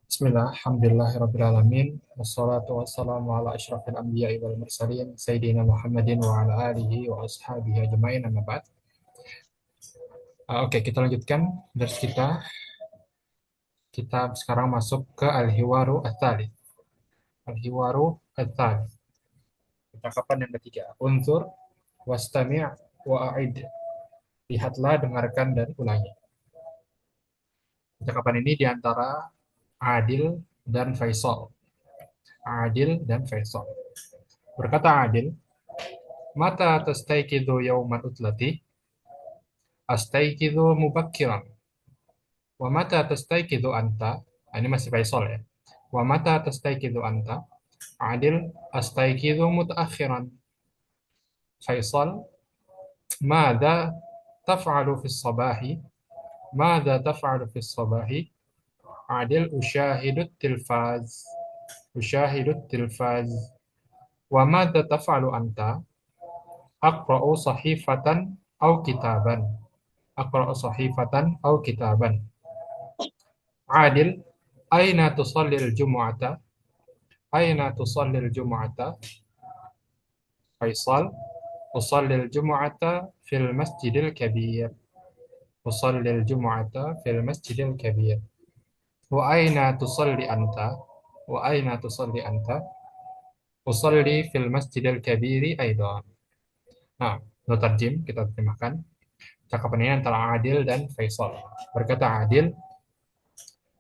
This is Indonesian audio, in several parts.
Bismillah, alhamdulillahirrabbilalamin. Wassalatu wassalamu ala asyrafil anbiya'i wal mursalin Sayyidina Muhammadin wa ala alihi wa ashabihi ajma'in amma ba'd. Oke, kita lanjutkan dari kita. Kita sekarang masuk ke Al-Hiwaru Ats-Tsalits. Al-Hiwaru Ats-Tsalits. Percakapan yang ketiga. Unzur wastami' wa a'id. Lihatlah, dengarkan, dan ulangi. Percakapan ini diantara Adil dan Faisal. Adil dan Faisal. Berkata Adil, Mata tastayqidhu yawmal utlati? Astayqidhu mubakkiran. Wa mata tastayqidhu anta? Ini masih Faisal ya. Wa mata tastayqidhu anta? Adil, astayqidhu mutaakhiran. Faisal, Mada taf'alu fi sabahi? Mada taf'alu fi sabahi? Adil, ushahidu tilfaz. Ushahidu tilfaz. Wa mada taf'alu anta? Aqra'u sahifatan aw kitaban. Aqra'u sahifatan aw kitaban. Adil, aina tusallil jumu'ata? Aina tusallil jumu'ata? Faisal, usallil jumu'ata fil masjidil kabir. Usallil jumu'ata fil masjidil kabir. Wa aina tusalli anta? Wa aina tusalli anta? Usalli fil masjidil kabiri aidan. Nah, notarjim kita terjemahkan. Cakapan ini antara Adil dan Faisal. Berkata Adil,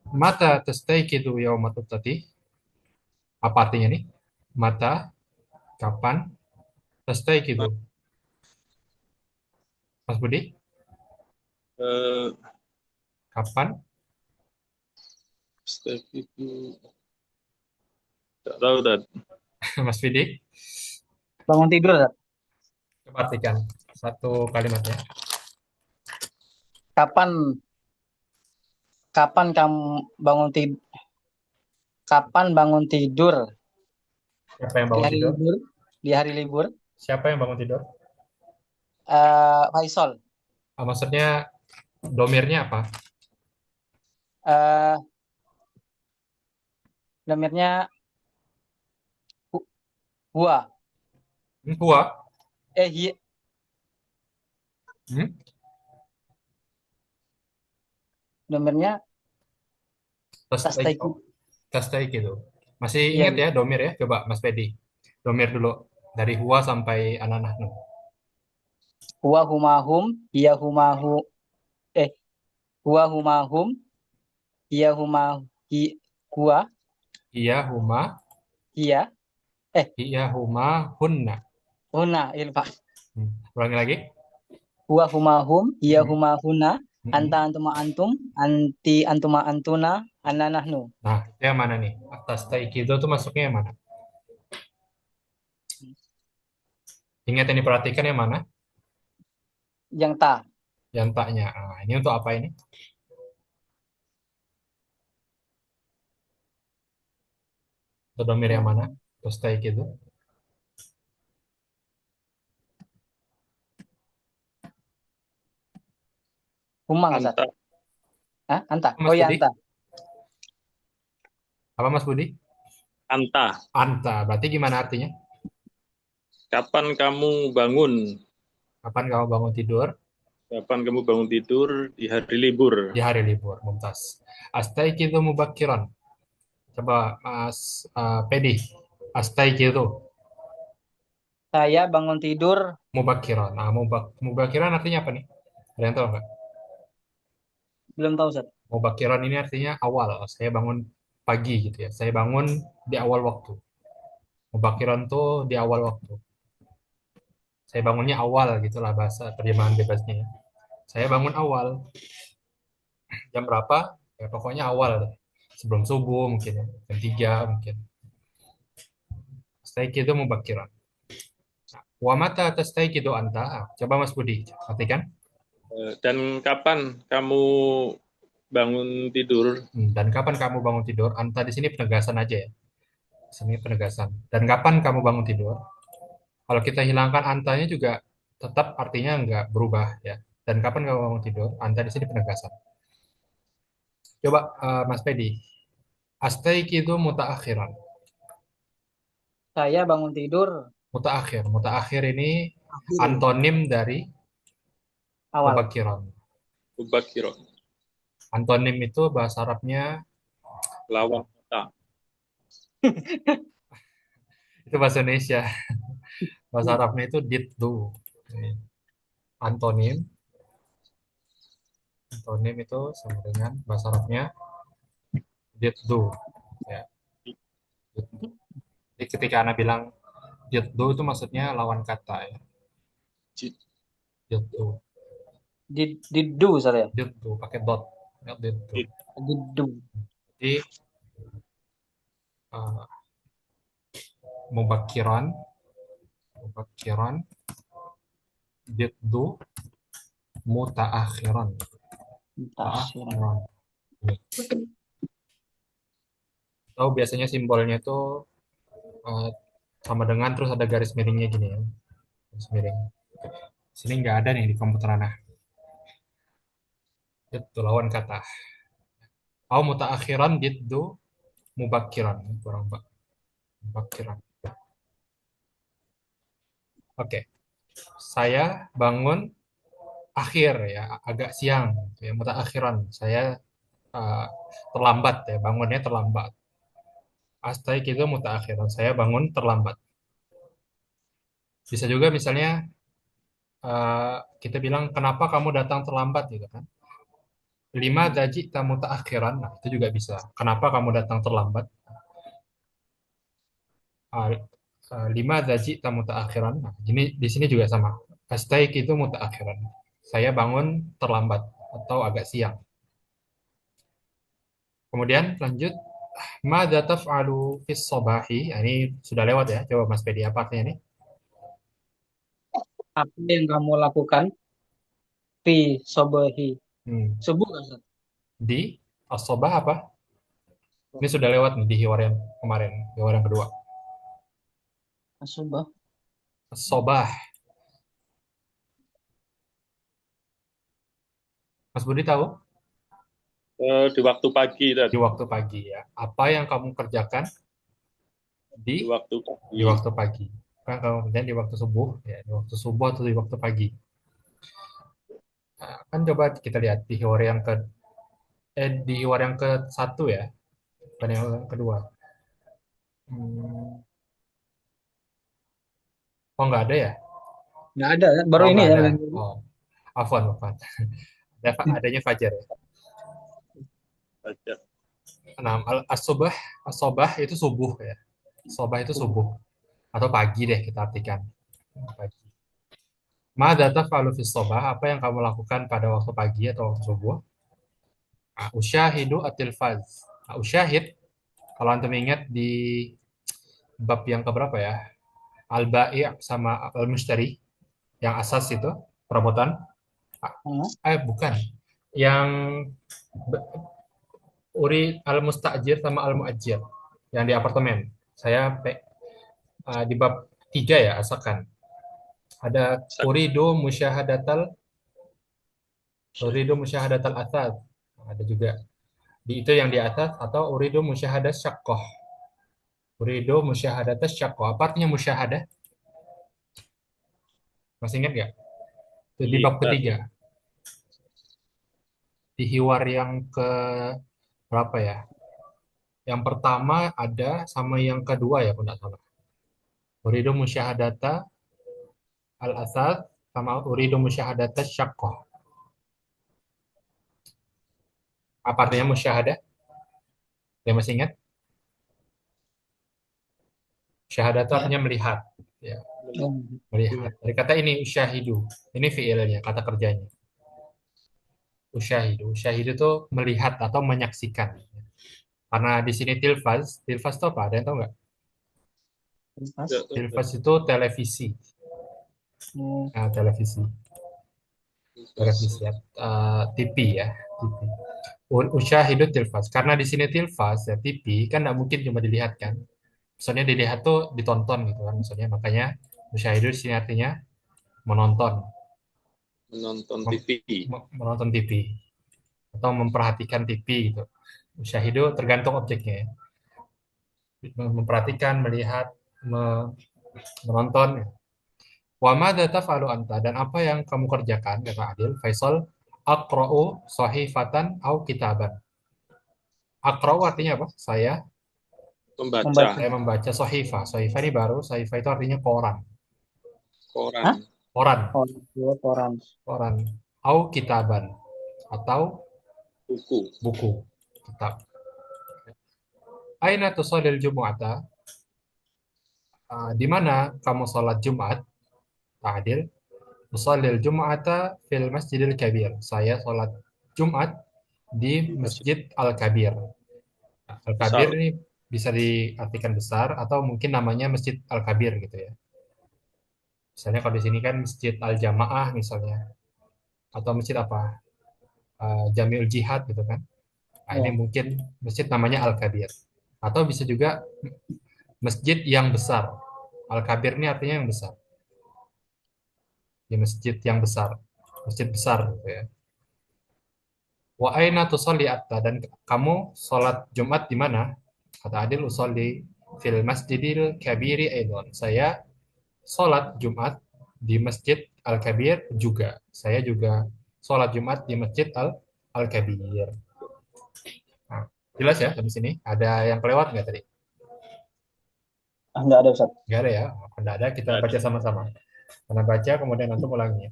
Mata tastayqidu yawma tuttati? Apa artinya nih? Mata, kapan? Tastayqidu. Mas Budi, Eh, kapan? Step itu tak tahu dan Mas Vidi, Bangun tidur, Zat. coba artikan satu kalimat ya. Kapan kapan kamu bangun tidur? Kapan bangun tidur Siapa yang di bangun hari tidur? libur? Di hari libur? Siapa yang bangun tidur? Faisal. Maksudnya domirnya apa? Eh, Domirnya huwa. Huwa. Hi, Hmm? domirnya tastayqi. Tastayqidu. Masih Iya, ingat iya. ya domir ya? Coba Mas Pedi. Domir dulu. Dari huwa sampai ananahnu. Huwa humahum, hiya humahu. Eh, huwa humahum, hiya humahi. Huwa, Iya huma. hiya. Iya huma hunna. Huna, ilfa. Ulangi lagi. Huwa humahum, hiya Hmm. humahuna. Hmm. Anta antuma antum, anti antuma antuna, ana nahnu. Nah, itu yang mana nih? Tastayqidu itu masuknya yang mana? Ingat yang diperhatikan yang mana? Yang ta. Yang taknya. Nah, ini untuk apa ini? Untuk domir yang mana? Tastayqidu. Humang, Zat. anta Hah? Anta. Mas Oh ya, Budi? anta. Apa Mas Budi? anta. Anta. Berarti gimana artinya? Kapan kamu bangun? Kapan kamu bangun tidur? Kapan kamu bangun tidur di hari libur? Di hari libur. Mumtaz. Astayqidu mubakkiran. Coba Mas Pedi. Astayqidu Saya bangun tidur mubakkiran. Nah, mubakkiran artinya apa nih? Ada yang tahu nggak? belum tahu, Zat. Mubakkiran ini artinya awal. Saya bangun pagi gitu ya. Saya bangun di awal waktu. Mubakkiran tuh di awal waktu. Saya bangunnya awal gitulah bahasa terjemahan bebasnya ya. Saya bangun awal. Jam berapa? Ya pokoknya awal deh. Sebelum subuh mungkin ya. Jam 3 mungkin. Stayqidu mubakkiran. Wa mata tastayqidu anta? Coba Mas Budi, perhatikan. Dan kapan kamu bangun tidur? Dan kapan kamu bangun tidur? Anta di sini penegasan aja ya. Di sini penegasan. Dan kapan kamu bangun tidur? Kalau kita hilangkan antanya juga tetap artinya nggak berubah ya. Dan kapan kamu bangun tidur? Anta di sini penegasan. Coba Mas Pedi. Astaiqidu mutaakhiran. Saya bangun tidur Mutaakhir. Mutaakhir ini akhir antonim dari awal. mubakiron. Mubakiron. Antonim itu bahasa Arabnya, Lawan kata. itu bahasa Indonesia. Bahasa Arabnya itu diddu. Ini Antonim. Antonim itu sama dengan bahasa Arabnya diddu. Ya, diddu. Jadi ketika Anda bilang diddu itu maksudnya lawan kata ya. Diddu. Didu saya. Diddu pakai dot. Ya, diddu. Didu. Jadi uh, mubakiron, mubakiron, diddu, mutaakhiran. Takhiran. Mutaakhiran. Tahu biasanya simbolnya itu uh, sama dengan terus ada garis miringnya gini ya. Garis miring. Sini nggak ada nih di komputer anak. Itu lawan kata. Au mutaakhiran diddu mubakiran. Kurang pak. Mubakiran. Oke. Saya bangun akhir ya, agak siang. Ya, mutaakhiran. Saya uh, terlambat ya, bangunnya terlambat. Astai itu mutaakhiran. Saya bangun terlambat. Bisa juga misalnya kita bilang kenapa kamu datang terlambat gitu kan. Lima daji tamu taakhiran. Nah, itu juga bisa. Kenapa kamu datang terlambat? Ah, lima daji tamu taakhiran. Nah, ini di sini juga sama. Astaik itu mutaakhiran. Saya bangun terlambat atau agak siang. Kemudian lanjut. Mada taf'alu fis sobahi. Nah, ini sudah lewat ya. Coba Mas Pedi apa artinya ini? Apa yang kamu lakukan fi sobahi? Hmm. Subuh kan, Ustaz? Di as-sobah apa? Ini sudah lewat nih di hiwar yang kemarin, hiwar yang kedua. Subuh. As-sobah. Mas Budi tahu? Di waktu pagi Di tadi. waktu pagi ya. Apa yang kamu kerjakan di Di waktu di pagi. waktu pagi? Kan kamu kerjakan di waktu subuh ya, di waktu subuh atau di waktu pagi. Nah, kan coba kita lihat di hiwar yang ke di hiwar yang ke satu ya, bukan yang kedua. Hmm, oh nggak ada ya? Nggak ada, kan? Baru Oh ini nggak ya. ada. Oh, afwan, afwan. Adanya fajar ya. Saja. Nah, as-subah, as-sobah itu subuh ya. Sobah itu subuh atau pagi deh kita artikan. Pagi. Mada taf'alu fis sobah? Apa yang kamu lakukan pada waktu pagi atau waktu subuh? Usyahidu at-tilfaz. Usyahid, kalau antum ingat di bab yang keberapa ya? Al-bai' sama al-mushtari, yang asas itu, perabotan. Hmm. Bukan. Yang uri al-mustajir sama al-muajir. Yang di apartemen. Saya di bab 3 ya, asalkan. Ada uridu musyahadatal athar. Ada juga. Di itu yang di atas atau uridu musyahadah syaqqah. Uridu musyahadat syaqqah. Apa artinya musyahadah? Masih ingat nggak? Itu di bab Lihat. ketiga. Di hiwar yang ke berapa ya? Yang pertama ada sama yang kedua ya, kalau nggak salah. Uridu musyahadata al-athar sama uridu musyahadata syaqqah. Apa artinya musyahadah? Yang masih ingat? Syahadat itu artinya melihat. Ya, Hmm. melihat. Dari kata ini usyahidu. Ini fiilnya, kata kerjanya. Usyahidu. Usyahidu itu melihat atau menyaksikan. Karena di sini tilfaz, tilfaz itu apa? Ada yang tahu nggak? Pas. Tilfaz itu televisi. Hmm. Nah, televisi. Televisi ya. TV ya. TV. Usyahidu tilfaz. Karena di sini tilfaz ya TV kan nggak mungkin cuma dilihat kan. Maksudnya dilihat tuh ditonton gitu kan. Maksudnya makanya usyahidu di sini artinya menonton. Menonton TV. Menonton TV. atau memperhatikan TV gitu. Musyahidu tergantung objeknya ya. Memperhatikan, melihat, menonton. Wa madza taf'alu anta, dan apa yang kamu kerjakan kata Adil. Faisal, aqra'u sahifatan au kitaban. Aqra'u artinya apa? Membaca. Saya membaca sahifah. Sahifah ini baru, sahifah itu artinya koran. Koran. Hah? Koran, Oh, iya, koran. koran. Au kitaban, atau Buku. buku, kitab. Aina tusallil jumu'ata? Di mana kamu sholat Jumat? Adil. Usallil Jum'ata fil Masjidil Kabir. Saya sholat Jumat di Masjid Al-Kabir. Al-Kabir Besar. ini bisa diartikan besar atau mungkin namanya Masjid Al-Kabir gitu ya. Misalnya kalau di sini kan Masjid Al-Jamaah misalnya, atau masjid apa? Jamiul Jihad gitu kan. Nah, ini Ya. mungkin masjid namanya Al-Kabir. Atau bisa juga masjid yang besar. Al-Kabir ini artinya yang besar. Di masjid yang besar. Masjid besar gitu ya. Wa aina tusalli atta, dan kamu sholat Jumat di mana? Kata Adil, usolli fil masjidil kabiri aidon. Saya sholat Jumat di Masjid Al-Kabir juga. Saya juga sholat Jumat di Masjid Al-Kabir. Nah, jelas ya di sini? Ada yang kelewat nggak tadi? Enggak ada, Ustaz. Nggak ada ya? Nggak ada, kita baca sama-sama. Karena baca, kemudian nanti ulangnya.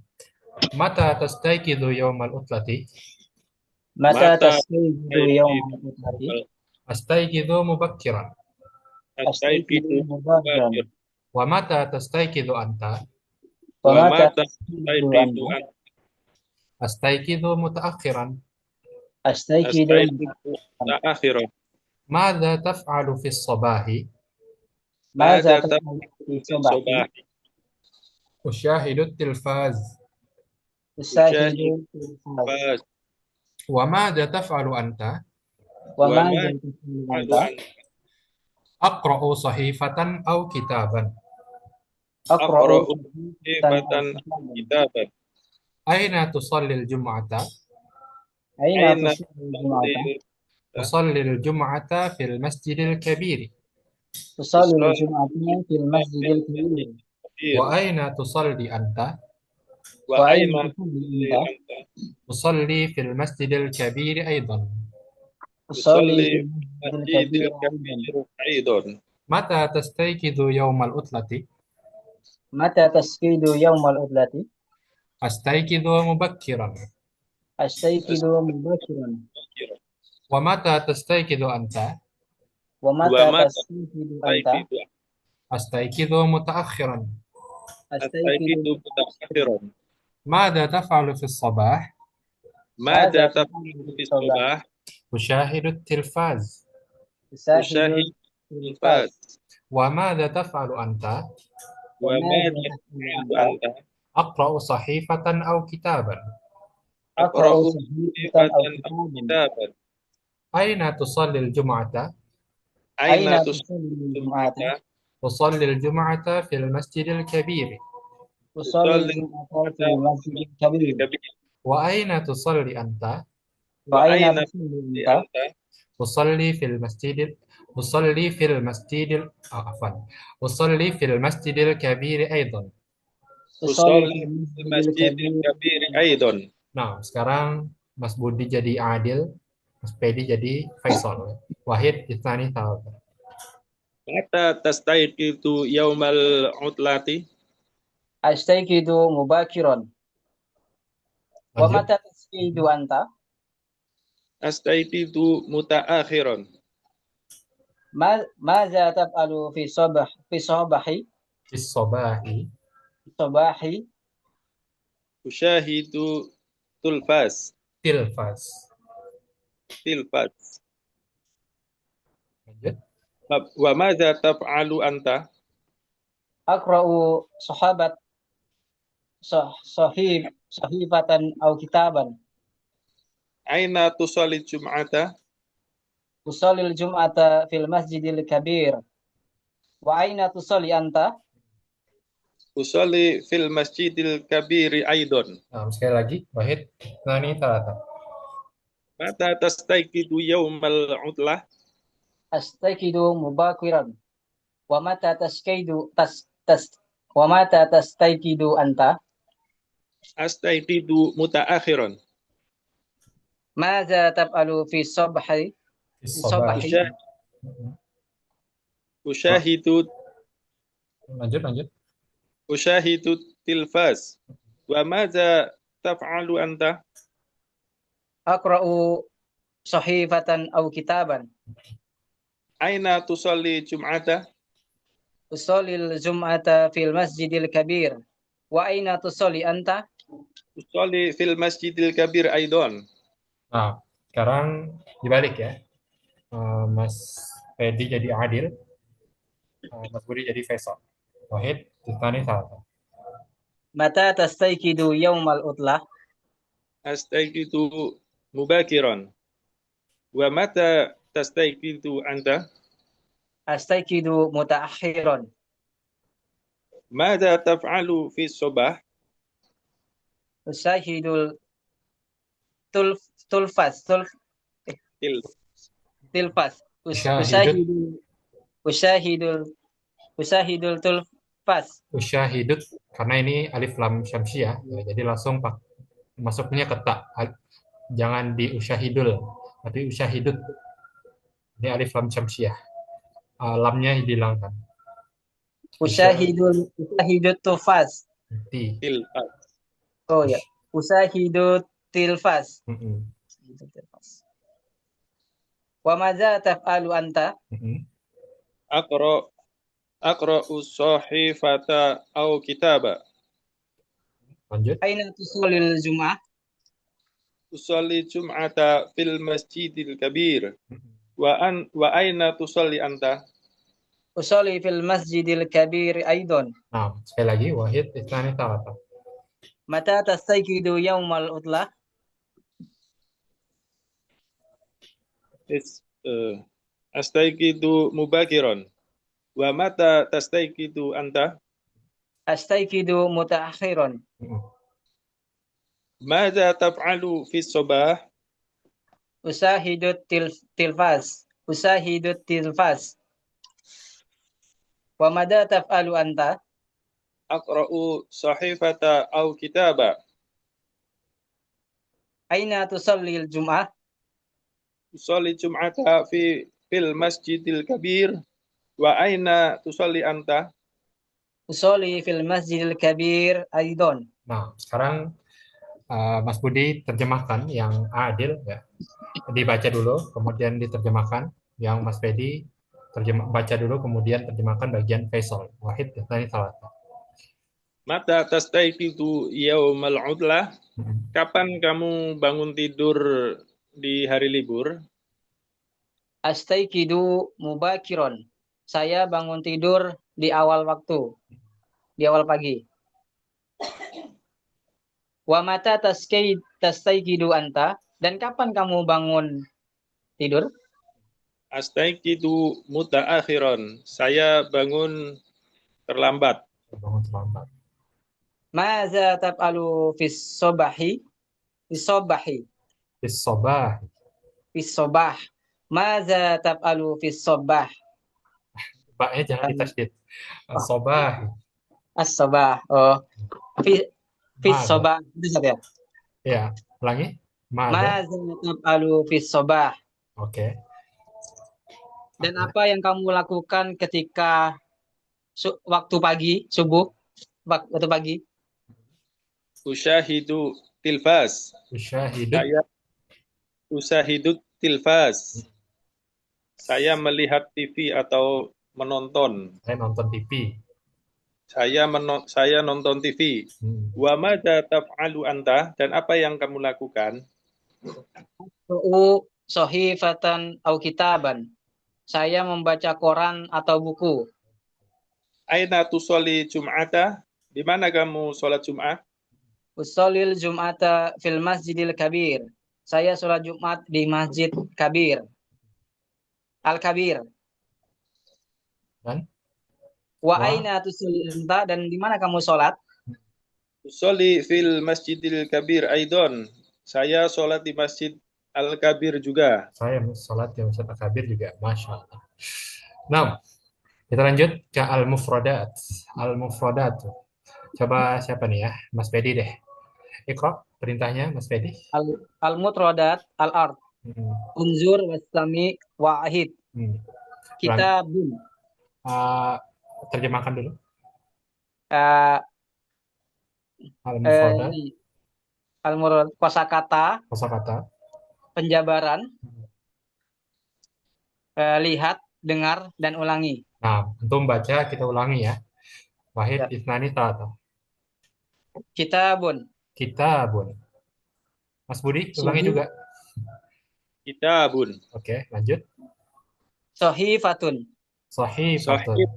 Mata tastaikidu yawmal utlati? Mata Mata tasbihu yaumal utlati? Astaikidu mubakkiran. Astaikidu Mubakkiran. mubakir. Wa mata tastaikidu anta? Wa Wa mata mata tasbihu astaikidu anta? Astaikidu mutaakhiran. Astaikidu Astaikidu ta'akhiran. Mada taf'alu fi sabahi? Maza Mada taf'alu fi ta'akhiran subahi? sobahi. Usyahidu tilfaz. Usahidu tilfaz. Fas. Wa mada taf'alu anta? Wa Wa maza ma taf'alu alu anta? an. Aqra'u sahifatan au kitaban. Aqra'u Aqra'u sifatan kitaban. Aina tusallil jum'ata? Aina Aina tusalli jum'ata? Usallil jum'ata fil masjidil kabir. Tusalli tusalli jum'ata fil masjidil kabir. Wa aina tusalli anta? Wa Wa aina aina tusalli anta? anta? Usalli fil masjidil kabir aidan. Tusalli Tusalli fil masjidil masjidil kabir aidan. kabir aidon. Mata tastaykidu yawmal utlati? Mata tasqidu yaumal utlati? Astaykidu mubakkiran. Astayqidu mubashiran. Wa mata tastaykidu anta? Wa Wa mata mata tasqidu anta? astaikidu. Astaykidu mutaakhiran. Astaikidu mutakhiran. Mada taf'alu fi sabah? Mada taf'alu fi sabah? Usyahidu tilfaz. Usyahid Tilfaz. fas. Wa mada taf'alu anta? Wa mada taf'alu anta? Aqra'u sahifatan au kitaban. Aqra'u Aqra'u sahifatan aw sifatan kitaban. kitaban. Aina tusallil jum'ata? Aina Aina tusalli jum'ata? Tusallil jum'ata fil masjidil kabir. Tusalli jum'ata fil masjidil kabir. Wa aina tusalli anta? Wa aina aina tusalli anta? anta? Usalli fil masjidil Usalli fil masjidil afwan. Usalli fil masjidil kabir aidan. Tusalli fil masjidil kabir aidon. Nah, sekarang Mas Budi jadi Adil, Mas Pedi jadi Faisal. Wahid Itsani Thalata. Mata tastaikidu yaumal utlati? Astayqidu mubakiran. Wa Lanjut. mata tasqidu anta? Astaikidu mutaakhiran. Maza taf'alu fi sabahi? Fis sabahi. Sabahi. Usyahidu tulfas. Tilfas. Tilfas. Lanjut. Wa madza taf'alu anta? Aqra'u sahifatan aw kitaban. Aina tusalli jum'ata? Tusallil jum'ata fil masjidil kabir. Wa aina tusalli anta? Usalli fil masjidil kabiri aidon. Nah, sekali lagi, Wahid Itsani Thalata. Mata tastayqidu yawmal utlah? Astayqidu mubakiran. Wa mata taskaidu tas tas wa mata tastayqidu anta? Astayqidu mutaakhiran. Madza taf'alu fi sabhi? Fi As-sabah. sabhi? Usyahidu Lanjut. usyahidu tilfas. Wa madza taf'alu anta? Aqra'u sahifatan aw kitaban. Aina tusalli jum'ata? Usallil jum'ata fil masjidil kabir. Wa aina tusalli anta? Tusalli fil masjidil kabir aidan. Nah, sekarang dibalik ya. Mas Fedi jadi Adil, Mas Budi jadi Faisal. Wahid, Titani salah. Mata tastayqidu yaumal utlah? Astayqidu mubakiran. Wa mata tastayqidu anta? Astayqidu mutaakhiran. Madza taf'alu fi sabah? Usahidul tulfas Til tilfas. Usyahidut, Usahidul tulfas. usyahidut, karena ini alif lam syamsiah, ya, jadi langsung masuknya ke ta. Jangan di usyahidul, tapi usyahidut. Ini alif lam syamsiah. Lamnya dihilangkan. Usahidut tulfas. Ti. tilfas. Oh ya. Usahidut tilfas. Wa madza taf'alu anta? Aqra'u sahifata au kitaba. Lanjut. Aina tusallil jum'ah? Tusalli jum'ata fil masjidil kabir. Wa aina tusalli anta? Usalli fil masjidil kabir aidan. Nah, sekali lagi wahid isnani talata. Mata tastayqidu yaumal utlah? Astayqidu mubakiran. Wa mata tastayqidu anta? Astayqidu mutaakhiran. Madza taf'alu fi sabah? Usahidut tilfas. Usahidut tilfas. Wa madza taf'alu anta? Aqra'u sahifata au kitaba. Aina tusallil jum'ah? Tusalli jum'ata fil masjidil kabir. Wa aina tusalli anta? Usolli fil masjidil kabir aidan. Nah, sekarang Mas Budi terjemahkan yang adil ya. Dibaca dulu, kemudian diterjemahkan. Yang Mas Fedi baca dulu, kemudian terjemahkan bagian Faisal. Wahid isnani talata. Mata tastayqidu yaumal udlah? Kapan kamu bangun tidur di hari libur? Astayqidu mubakiron. Saya bangun tidur di awal waktu. Di awal pagi. Wa mata tastayqidu anta? Dan kapan kamu bangun tidur? Astayqidu mutaakhiran. Saya bangun terlambat. Bangun terlambat. Maza taf'alu fis sobahi? Fis sobahi. Fis sabah. Fis sobah. Maza taf'alu fis sobah? Baknya jangan ditasydid. Sabah. As-sobah. Oh. Fis Mada. sobah. Itu saja. Ya, ulangi. Mada. Maza taf'alu fis sobah? Oke. Dan apa yang kamu lakukan ketika waktu pagi, subuh, waktu pagi? Usyahidu tilfas. Usyahidut. Saya usyahidu tilfas. Saya melihat TV atau menonton. Saya nonton TV. Saya nonton TV. Wa madza taf'alu anta? Dan apa yang kamu lakukan? Sahifatan au kitaban. Saya membaca koran atau buku. Aina tusolli jum'ata? Di mana kamu sholat Jumat? Usholil jum'ata fil masjidil kabir. Saya sholat Jumat di Masjid Kabir. Al-Kabir. Dan? Wa aina tusolli anta? Dan di mana kamu sholat? Usolli fil masjidil kabir aidon. Saya sholat di Masjid Al-Kabir juga. Saya sholat yang Ustaz Akabir juga. Masya Allah. Nah, kita lanjut ke al-mufradat. Al-mufradat. Coba siapa nih ya? Mas Pedi deh. Iqra perintahnya Mas Pedi. Al-mutrodat al-ard. Hmm. Unzur waslami wa'ahid. Hmm. Ulang. Kitabun. Uh, terjemahkan dulu. Uh, Al-mufradat, ini al-murad kosakata, kosakata. penjabaran, lihat, dengar, dan ulangi. Nah, untuk membaca kita ulangi ya. Wahid Ya. isnani talata. Kitabun. Kitabun. Mas Budi, ulangi Sohi, juga. Kitabun. Oke, lanjut. sohifatun. Sahifatun. Sahih.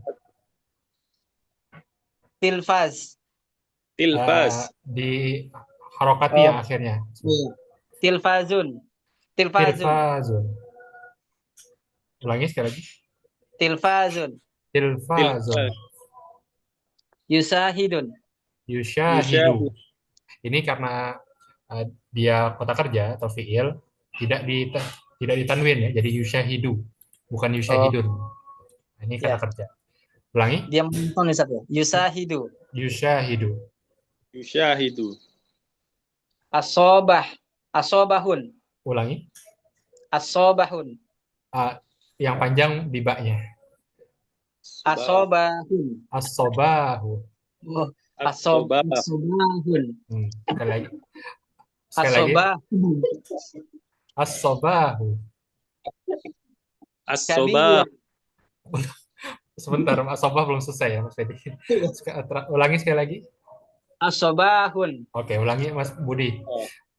Tilfaz. Tilfas. Di harokati yang Oh, akhirnya. iya. Tilfazun. Tilfazun. Tilfazun. Ulangi sekali lagi. Tilfazun. Tilfazun. Tilfas. Yusahidun. Yushahidu. Yusyahid. Ini karena dia kata kerja atau fiil tidak di tidak ditanwin ya, jadi yushahidu bukan Oh, yushahidun. Nah, ini kata ya. kerja. Ulangi. Dia menonton nih, Sat, ya. Yusahidu. Yushahidu. Yusyahidu. Asobah. Asobahun. Ulangi. Asobahun. Ah, yang panjang di baknya. Asobahun. As-sobahu. Oh, As-sobah. asobahun. Sekali lagi. Sekali lagi. Asobahun. As-sobahu. As-sobah. Kabir. Sebentar, as-sobah belum selesai ya Mas Fedi. Ulangi sekali lagi. Asobahun. Oke, ulangi Mas Budi.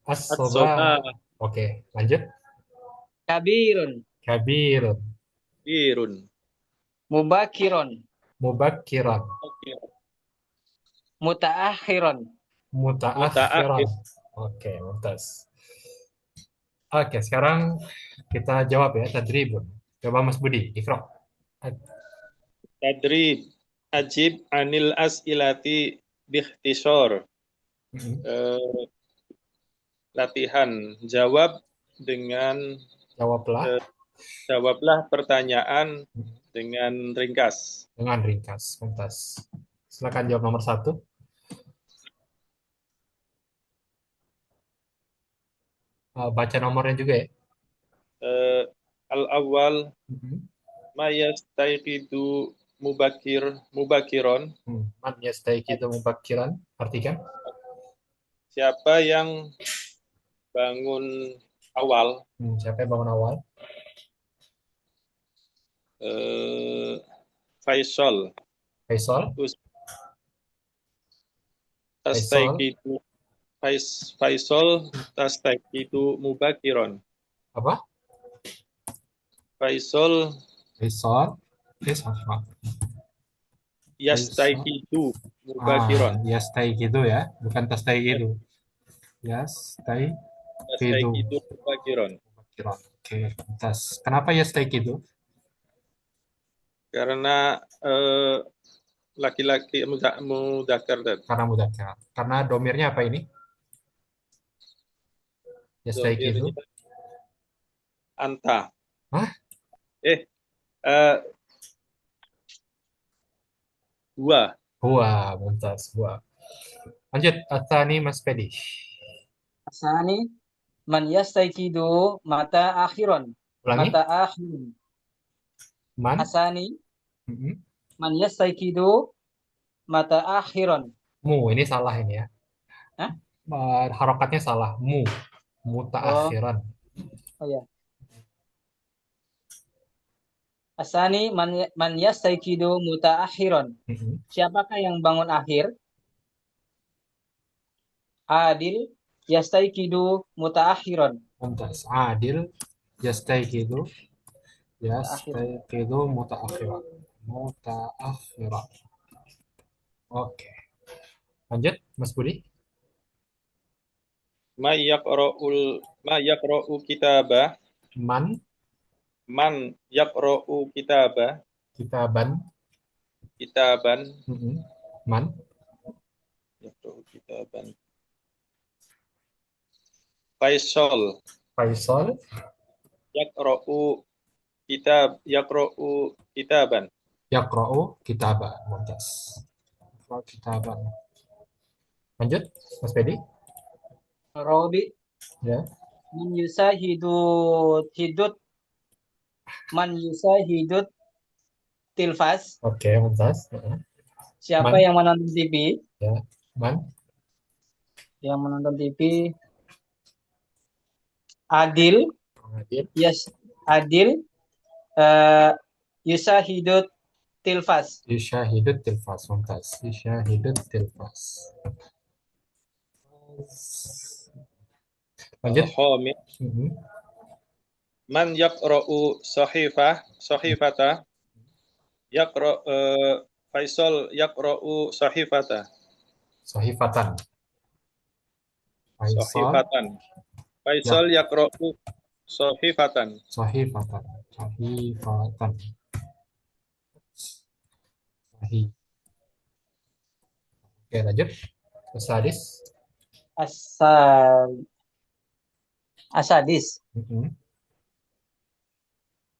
As-sobah. As-sobah. Oke, lanjut. Kabirun. Kabirun. Birun. Mubakiron. Mubakiran. Mutaakhiron. Mutaakhiran. Muta'akhir. Oke, mumtaz. Oke, sekarang kita jawab ya, tadribun. Coba Mas Budi, Iqra. Tadrib. Ajib anil as'ilati bikhtisor. Mhm. Latihan. Jawab dengan Jawablah jawablah pertanyaan dengan ringkas. dengan ringkas. Mumtaz. Silakan jawab nomor 1. Baca nomornya juga ya. Al-awwal Mhm. ma yastayqidu mubakiron. Man yastayqidu mubakiran. Artikan. Siapa yang bangun awal? Siapa yang bangun awal? Faisal. Faisal. Tastayqidu Faisal tastayqidu mubakiron. Apa? Faisal Faisal. Faisal. yastayqidu mubakiron. Yastayqidu ya, bukan tastayqidu. Yastayqidu. Tastayqidu mubakiron. Oke, atas. Kenapa yastayqidu? Karena laki-laki mudzakkar. Karena mudzakkar. Karena domirnya apa ini? Yastayqidu. Domirnya anta. Hah? Dua. Huwa, mumtaz. Huwa. Lanjut, Atsani Mas Pedi. Asani man yastayqidu mata akhiron. Ulangi. Mata akhiron. Man. Asani Mhm. man yastayqidu mata akhiron. Ini salah ini ya. Hah? Harokatnya salah. Mutaakhiran. Oh ya. Asani man yastayqidu mutaakhiron. Mhm. Siapakah yang bangun akhir? Adil yastayqidu mutaakhiron. Mumtaz. Adil yastayqidu mutaakhiran. Mutaakhiran. Oke. Lanjut, Mas Budi. Ma yaqra'u kitabah. Man yaqra'u kitabah. Kitaban. Man. Yaqra'u kitaban. Faisal. Faisal yaqra'u kitaban. yaqra'u kitaban. Mumtaz. Yaqra'u kitaban. Lanjut, Mas Pedi. Robi Ya. man hidut man hidut tilfas. Oke, mumtaz. Siapa Man. yang menonton TV? Ya. Man. Yang menonton TV Adil. Adil. Yes, Adil. Uh, hidut tilfas. Yushahidut tilfas. Mumtaz. Yushahidut tilfas. Lanjut. Al-khamis. Mhm. Man yaqra'u sahifata. Faisal yaqra'u sahifata. Sahifatan. Faisal. Sahifatan. Ya. Faisal yaqra'u sahifatan. Sahifatan. Sahifatan. Sahih. Oke, lanjut. Sadis. Asal Asadis. Mhm.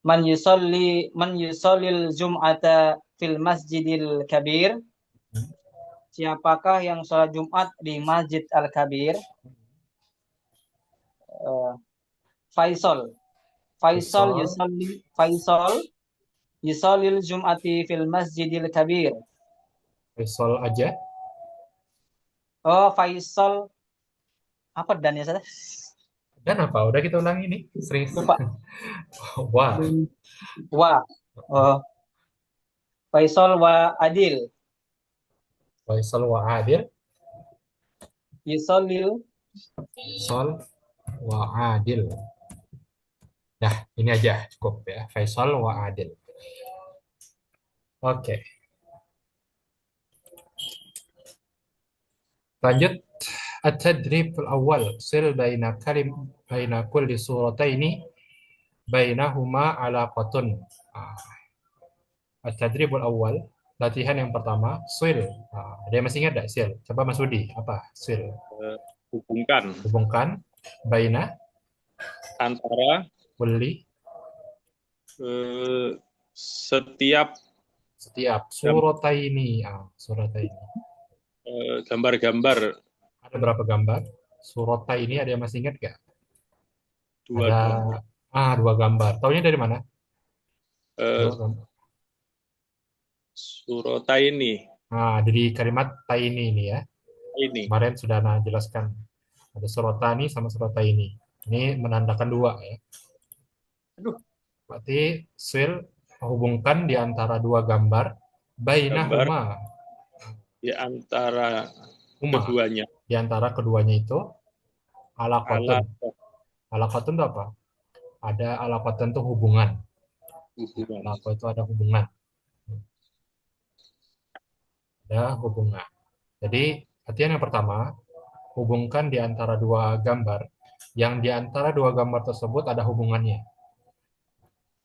Man yusallil jum'ata fil masjidil kabir. Siapakah yang sholat Jumat di Masjid Al-Kabir? Uh, Faisal. Faisal yusallil jum'ati fil masjidil kabir. Faisal aja. Oh, Faisal apa dan ya saya? Dan apa? Udah kita ulangi nih. Sering. Lupa. Wah. Wah. Oh, Faisal wa Adil. Faisal wa Adil. Yusallil. Faisal wa Adil. Nah, ini aja cukup ya. Faisal wa Adil. Oke. Lanjut. At-tadrib al-awwal. Sil baina kulli surataini bainahuma alaqatun. At-tadrib al-awwal. Latihan yang pertama, sil. Ada yang masih ingat enggak sil? Coba Mas Udi, apa sil? Hubungkan Hubungkan baina antara kulli setiap surataini. Surataini. Gambar-gambar Ada berapa gambar? Surataini ada yang masih ingat nggak? dua Ada gambar. dua gambar. Taunya dari mana? Eh, Dua gambar. Surataini Dari kalimat taini ini ya. ini. Kemarin sudah jelaskan. Ada surotani sama surataini. Ini menandakan dua ya. Aduh. Berarti sil menghubungkan di antara dua gambar. Gambar Bainahuma. di antara Huma. keduanya. Di antara keduanya itu alaqatun. Alat Alaqatun itu apa? Ada alaqatun itu hubungan. hubungan. Alaqah itu ada hubungan. Ada hubungan. Jadi, latihan yang pertama, hubungkan di antara dua gambar. Yang di antara dua gambar tersebut ada hubungannya.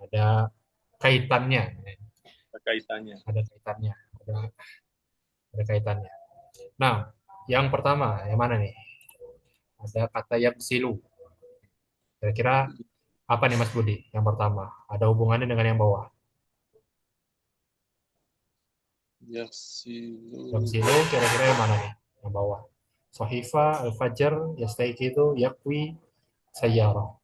Ada kaitannya. Kaitannya. Ada kaitannya. Ada kaitannya. Nah, yang pertama, yang mana nih? Ada kata yaksilu. Kira-kira apa nih Mas Budi? Yang pertama, ada hubungannya dengan yang bawah. Yaksilu kira-kira yang mana nih? Yang bawah. Sohifa, al-fajr, yastaiqidu, yakwi, sayyarah.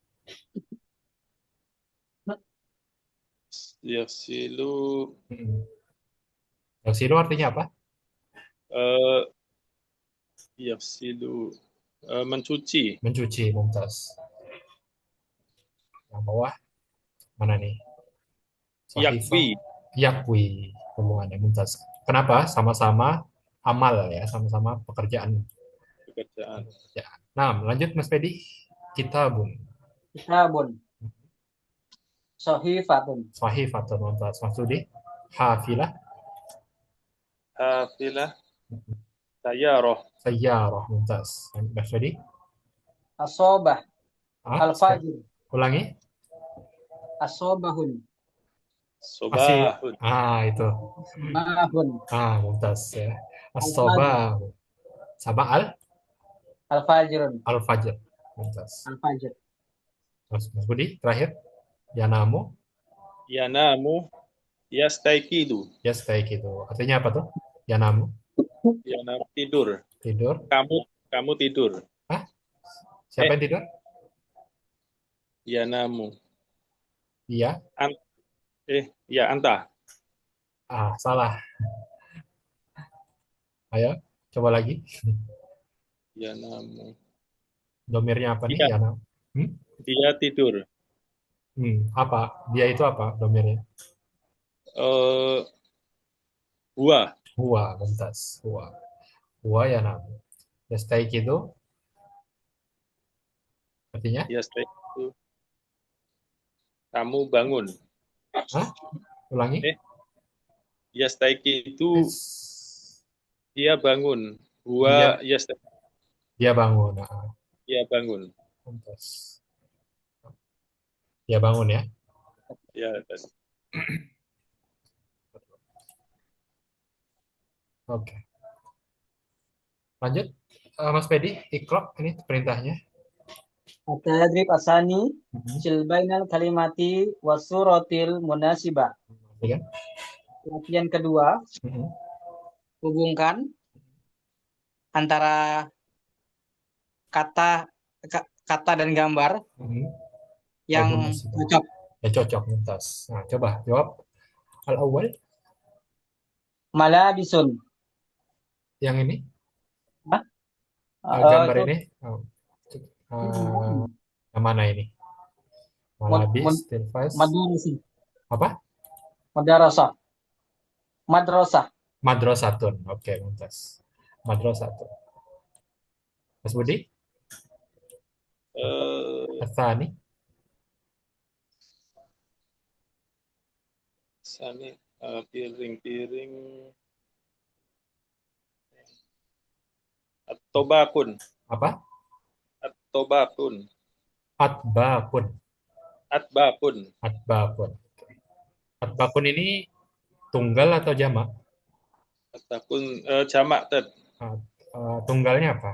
Yaksilu Yaksilu artinya apa? yaksilu mencuci. Mencuci, mumtaz. Yang bawah mana nih? Yakwi. Yakwi, hubungannya mumtaz. Kenapa? Sama-sama amal ya, sama-sama pekerjaan. Ya. Nah, lanjut Mas Pedi. Kitabun. Sahifatun. Sahifatun, mumtaz. Maksudnya hafilah. Hafilah. Sayyarah. Sayyarah, mumtaz. Mas Pedi. Asobah. Al-fajr. Ulangi. Asobahun. Sobahun. Itu. Mahun. Mumtaz ya. As-sobah. Sama Al-fajrun. Al-fajr. Mumtaz. Al-fajr. Mas Budi, terakhir. Yanamu, Yanamu yastaiqidu. yastayqidu. Artinya apa tuh? Yanamu, Yanamu tidur. tidur. Kamu tidur. Hah? Siapa Eh, yang tidur? Yanamu. Iya. An ya anta. Salah. Ayo, coba lagi. Yanamu. Domirnya apa nih? Dia, Yanam. Hmm? dia tidur. Apa? Dia itu apa domirnya? Eh, Huwa. Huwa, bentas. Huwa. Huwa yanam. Yastayqidu artinya? Yastaiqidu. Kamu bangun. Hah? Ulangi. Eh, Yastaiqidu Yes. dia bangun. Dia Huwa yastaiqidu dia bangun. dia bangun. Bentas. Dia bangun ya. Ya, Oke. Lanjut. Mas Pedi, Iqra ini perintahnya. At-tadrib asani Mhm. sil bainal kalimati wasuratil munasibah. Iya kan? Latihan kedua, Mhm. hubungkan antara kata kata dan gambar Mhm. yang Al-munasibah. cocok. Ya cocok, muntas. Nah, coba jawab. Al-awwal Malabisun. yang ini, Hah? gambar Itu ini. Yang mana ini? mod, Malabis, mod, tilfas. madrasah. Apa? Madrasah. Madrasah. Madrasatun. Oke, muntas. Madrasatun. Mas Budi, eh, Atsani. Sani piring-piring atau bakun Apa? atau bakun Atbakun. atbakun Atbakun. Atbakun ini tunggal atau jamak? atbakun jamak tad Tunggalnya apa?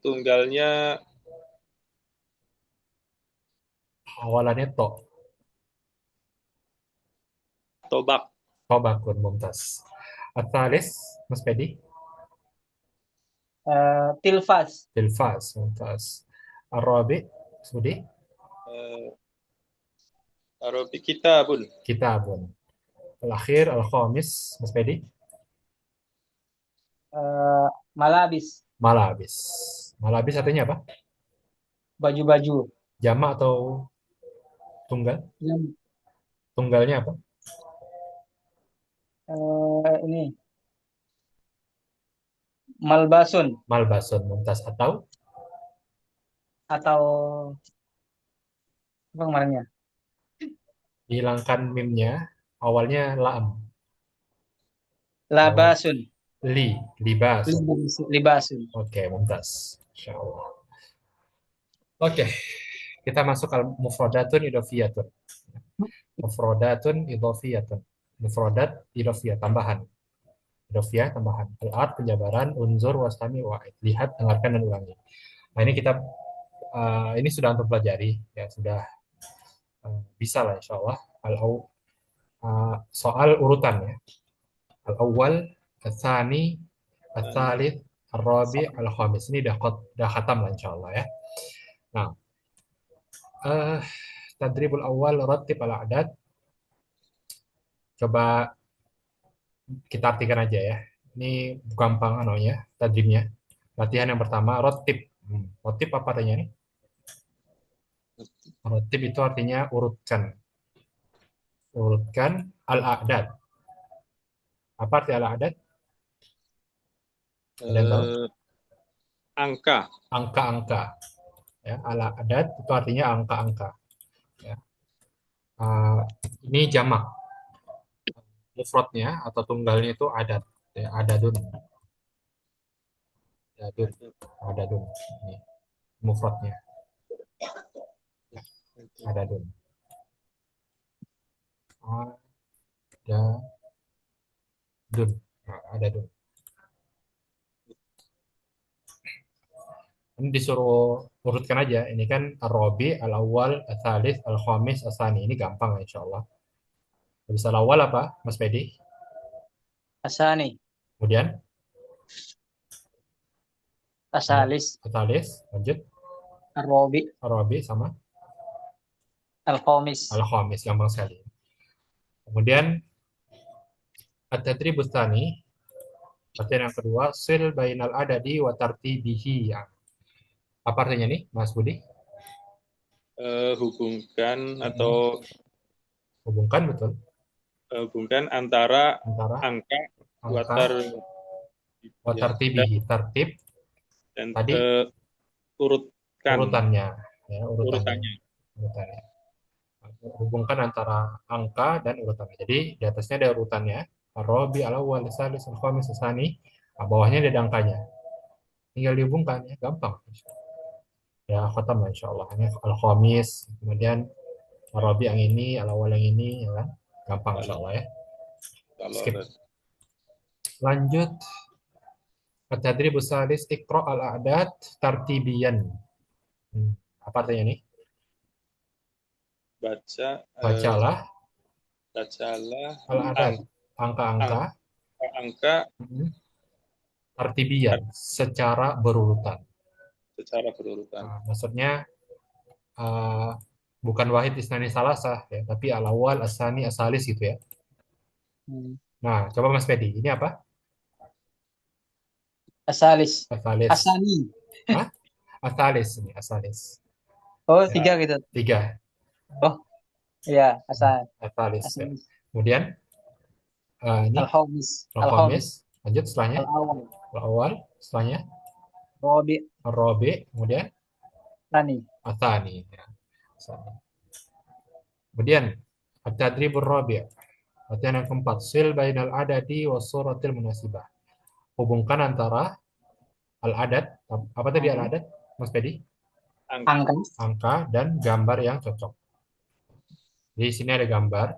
tunggalnya Awalannya to. tobak Tobakun, mumtaz. Atalis, Mas Pedi. Tilfas. Tilfas, mumtaz. Arabi, Sudi. eh, Arabi kitabun Kitabun. Al-akhir, al-khamis, Mas Pedi. Malabis. Malabis. Malabis artinya apa? Baju-baju. Jamak atau tunggal? Yang Tunggalnya apa? ini malbasun Malbasun, mumtaz. atau apa kemarinnya? Hilangkan mimnya. Awalnya lam. Awal Labasun. libasun. Libasun. Oke, mumtaz. Insyaallah. Oke, kita masuk al mufradatun idhofiyatun. Mufradatun idhofiyatun. Mufradat idhofiyah tambahan. Idhofiyah tambahan. Al-art penjabaran, unzur, wasami, wa'id. Lihat, dengarkan dan ulangi. Nah, ini kita ini sudah untuk pelajari ya, sudah bisa lah insyaallah. Soal urutan ya. Al-awwal, al-thani, al-thalith, al-rabi, al-khamis. Ini udah khatam lah insyaallah ya. Nah, eh tadribul awal ratib al-a'dad. Coba kita artikan aja ya. Ini gampang anunya, tadribnya. Latihan yang pertama, rotib. Rotib apa artinya nih? Rotib itu artinya urutkan. Urutkan al-a'dad. Apa arti al-a'dad? Ada yang tahu? angka Angka-angka. Ya, al-a'dad itu artinya angka-angka. Ya. Uh, ini jamak. Mufradnya atau tunggalnya itu adat. Ya, adadun. Adadun. Adadun. Ini mufradnya. Ya, adadun. Adadun. Nah, adadun. Ini disuruh urutkan aja. Ini kan Ar-Rabi, Al-Awwal, Al-Thalith, Al-Khamis, Al-Thani. Ini gampang insya Allah. Bisa Al-Awwal apa, Mas Pedi? Asani, Kemudian Asalis, Al-Thalith, lanjut. Ar-Rabi, Ar-Rabi sama Al-Khamis. Al-Khamis. Gampang sekali. Kemudian At-Tadribus Tsani, latihan yang kedua, sil bainal adadi wa tartibihi. Ya. Apa artinya nih, Mas Budi? Hubungkan atau Hubungkan, betul. hubungkan antara Antara angka angka watar wa ya, tartibihi. Tertib dan tadi urutkan urutannya. Ya, urutannya. urutannya. Urutannya. Hubungkan antara angka dan urutannya. Jadi di atasnya ada urutannya. Ar-Rabi, Al-Awwal, Al-Tsalis, Al-Khamis, Al-Tsani. Nah, bawahnya ada angkanya. Tinggal dihubungkan ya, gampang. Ya, khatam lah insya Allah. Ini Al-Khamis, kemudian Ar-Rabi yang ini, Al-Awwal yang ini, ya kan? Gampang insya Kalau Allah ya. kalau Skip. Lanjut. At-Tadribus Salis, Iqra al-A'dad tartibiyan. Apa artinya nih? baca Bacalah bacalah al-A'dad, angka-angka, angka tartibiyan, secara berurutan. secara berurutan. Nah, maksudnya uh, bukan wahid isnani salasah ya, tapi al-awwal, as-sani, as-salis gitu ya. Nah, coba Mas Pedi, ini apa? Asalis, As-salis. Asani. Hah? As-salis ini, as-salis. Oh, Ya, tiga gitu. tiga. Oh, iya, As-salis ya. Asalis. Kemudian ini Al-Khamis, al-khamis, Al-Khamis, lanjut setelahnya Al-Awwal, al-awwal, setelahnya Rabi, ar-rabi, kemudian Tani. atsani ya. Kemudian at-tadribur rabi'. Latihan yang keempat, sil bainal adadi was suratil munasibah. Hubungkan antara al-adad, apa tadi al-adad, Mas Pedi? Angka. Angka dan gambar yang cocok. Di sini ada gambar,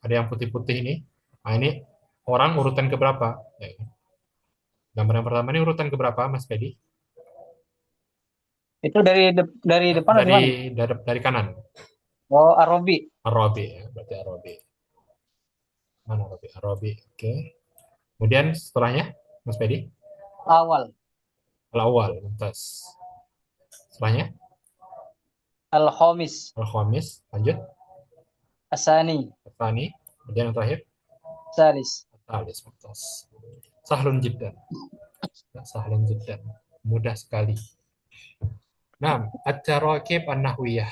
ada yang putih-putih ini. Nah, ini orang urutan keberapa? Ya, gambar yang pertama ini urutan keberapa, Mas Pedi? Itu dari depan atau gimana? Dari kanan. Oh, Arabi. Arabi ya, berarti Arabi. Mana Arabi? Arabi. Oke. Kemudian setelahnya, Mas Pedi? Awal, Al-awwal, mumtaz. Setelahnya Al-Khamis, Al-khamis, lanjut. Asani, Al-thani, kemudian yang terakhir Salis. Al-thalis, mumtaz. Sahlun jiddan. Sahlun jiddan. Mudah sekali. Nah, at-tarakib an-nahwiyah.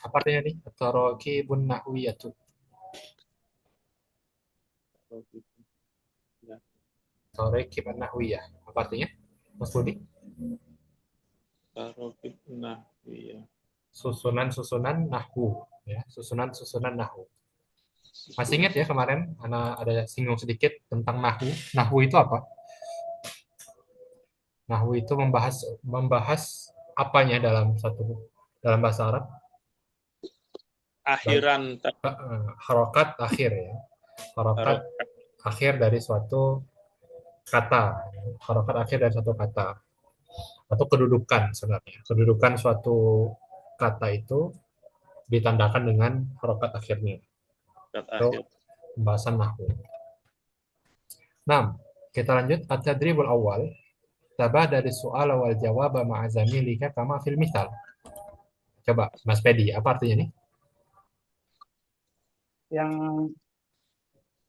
Apa artinya nih? At-tarakibun nahwiyatu. Tarakib an-nahwiyah. Apa artinya? Mas Budi? Tarokib nahwiyah. Susunan-susunan nahwu. Ya, susunan-susunan nahwu. Masih ingat ya kemarin anak ada singgung sedikit tentang nahwu. Nahwu itu apa? Nahwu itu membahas membahas apanya dalam bahasa Arab? Baik, Akhiran harokat akhir ya. Harokat tarokat akhir dari suatu kata. Harokat akhir dari suatu kata. Atau kedudukan sebenarnya. Kedudukan suatu kata itu ditandakan dengan harokat akhirnya. Itu akhir. pembahasan nahwu. Nah, kita lanjut. At-tadribul awal. Tabah dari soal wal jawab ma'azamilika kama fil misal. Coba, Mas Pedi, apa artinya nih? Yang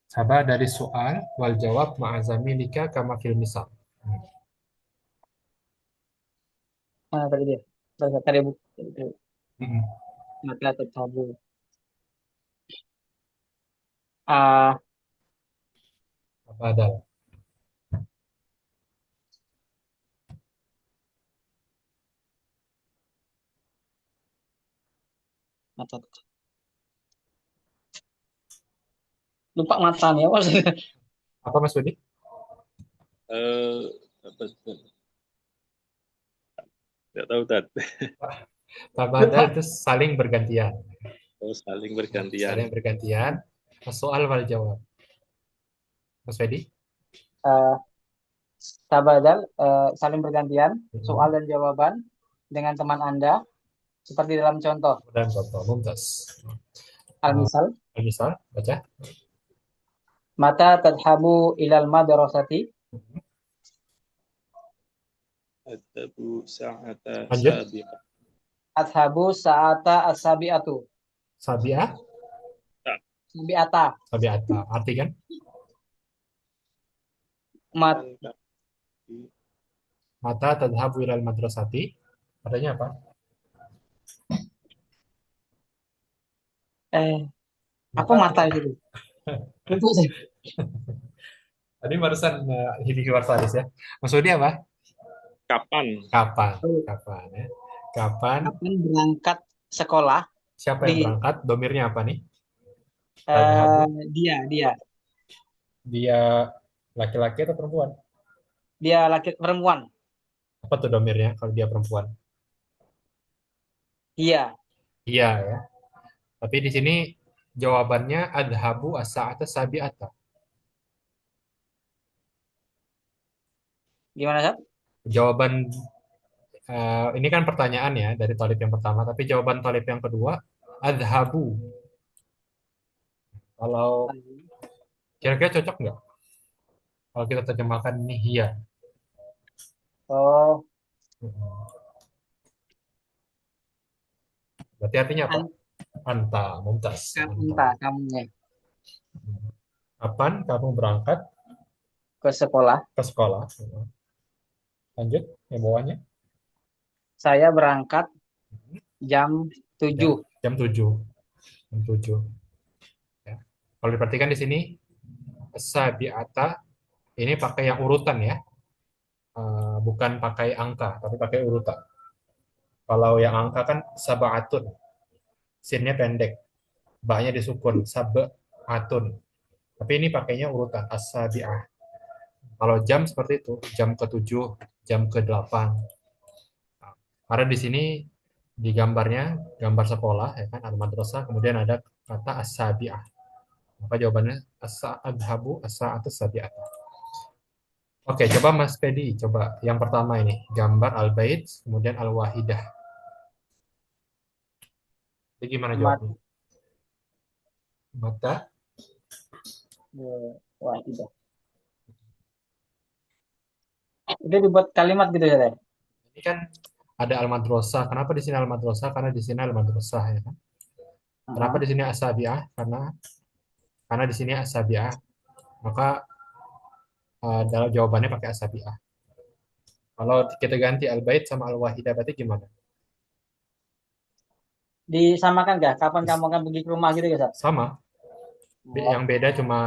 Tabah dari soal wal jawab ma'azamilika kama fil misal. mana tadi dia? Tadi buku. Hmm. Mata atau tabu. Ah, Apa ada? mata. Lupa matanya. Maksudnya. Apa Mas Pedi? Tidak tahu Tat. Tabadal itu saling bergantian. Oh, saling bergantian. Saling bergantian. Soal wal jawab. Mas Pedi? Ah, tabadal, saling bergantian, soal Mm-mm. dan jawaban dengan teman Anda, seperti dalam contoh. Dan contoh mumtaz. Uh, Al-misal, misal baca. mata tadhabu ilal madrasati, Adhabu sa'ata Lanjut. sabiqah. adhabu sa'ata as-sabi'atu, Sabi'ah, sabi'ata, sabi'ata. Arti kan? mat, Mata tadhabu ilal madrasati. Artinya apa? apa Mata. mata itu? Itu sih. Tadi barusan Hidi Warsalis ya. Maksudnya apa? Kapan? Kapan? Kapan ya? Kapan? Kapan berangkat sekolah? Siapa Di yang berangkat? Domirnya apa nih? eh, Tadhabu. dia Dia laki-laki atau perempuan? dia laki perempuan. Apa tuh domirnya kalau dia perempuan? Iya. Iya ya. Tapi di sini jawabannya adhabu as-sa'ata sabi'ata. Gimana, Sat? Jawaban ini kan pertanyaan ya dari tolib yang pertama, tapi jawaban tolib yang kedua adhabu. Kalau kira-kira cocok nggak? Kalau kita terjemahkan ini iya. Oh, Berarti artinya apa? an- Anta, mumtaz. Anta. entah kamunya Kapan kamu berangkat ke sekolah. ke sekolah? Lanjut, yang bawahnya. Saya berangkat jam Jam, 7. jam 7. Jam 7. Ya. Kalau diperhatikan di sini, sabi'ata ini pakai yang urutan ya. Bukan pakai angka, tapi pakai urutan. Kalau yang angka kan sab'atun, sinnya pendek, ba-nya disukun, sab'atun. Tapi ini pakainya urutan, as-sabi'ah. Kalau jam seperti itu, jam ke-7, jam ke-8. Karena di sini di gambarnya, gambar sekolah, ya kan, al-madrasah, kemudian ada kata as-sabi'ah. Maka jawabannya as-adhabu as-sa'atu sabi'ah. Oke, coba Mas Pedi, coba yang pertama ini, gambar al-bait, kemudian al-wahidah. Jadi gimana Mat, jawabnya? Mata, wah, tidak. Itu dibuat kalimat gitu ya, Teh? ini kan ada al-madrasah. Kenapa di sini al-madrasah? Karena di sini al-madrasah ya kan. Kenapa Heeh. di sini as-sabi'ah? Karena di sini as-sabi'ah. Maka dalam jawabannya pakai as-sabi'ah. Kalau kita ganti al-bait sama al-wahidah berarti gimana? Disamakan nggak? Kapan kamu akan pergi ke rumah gitu ya, Sat? Sama. Yang Oh. beda cuma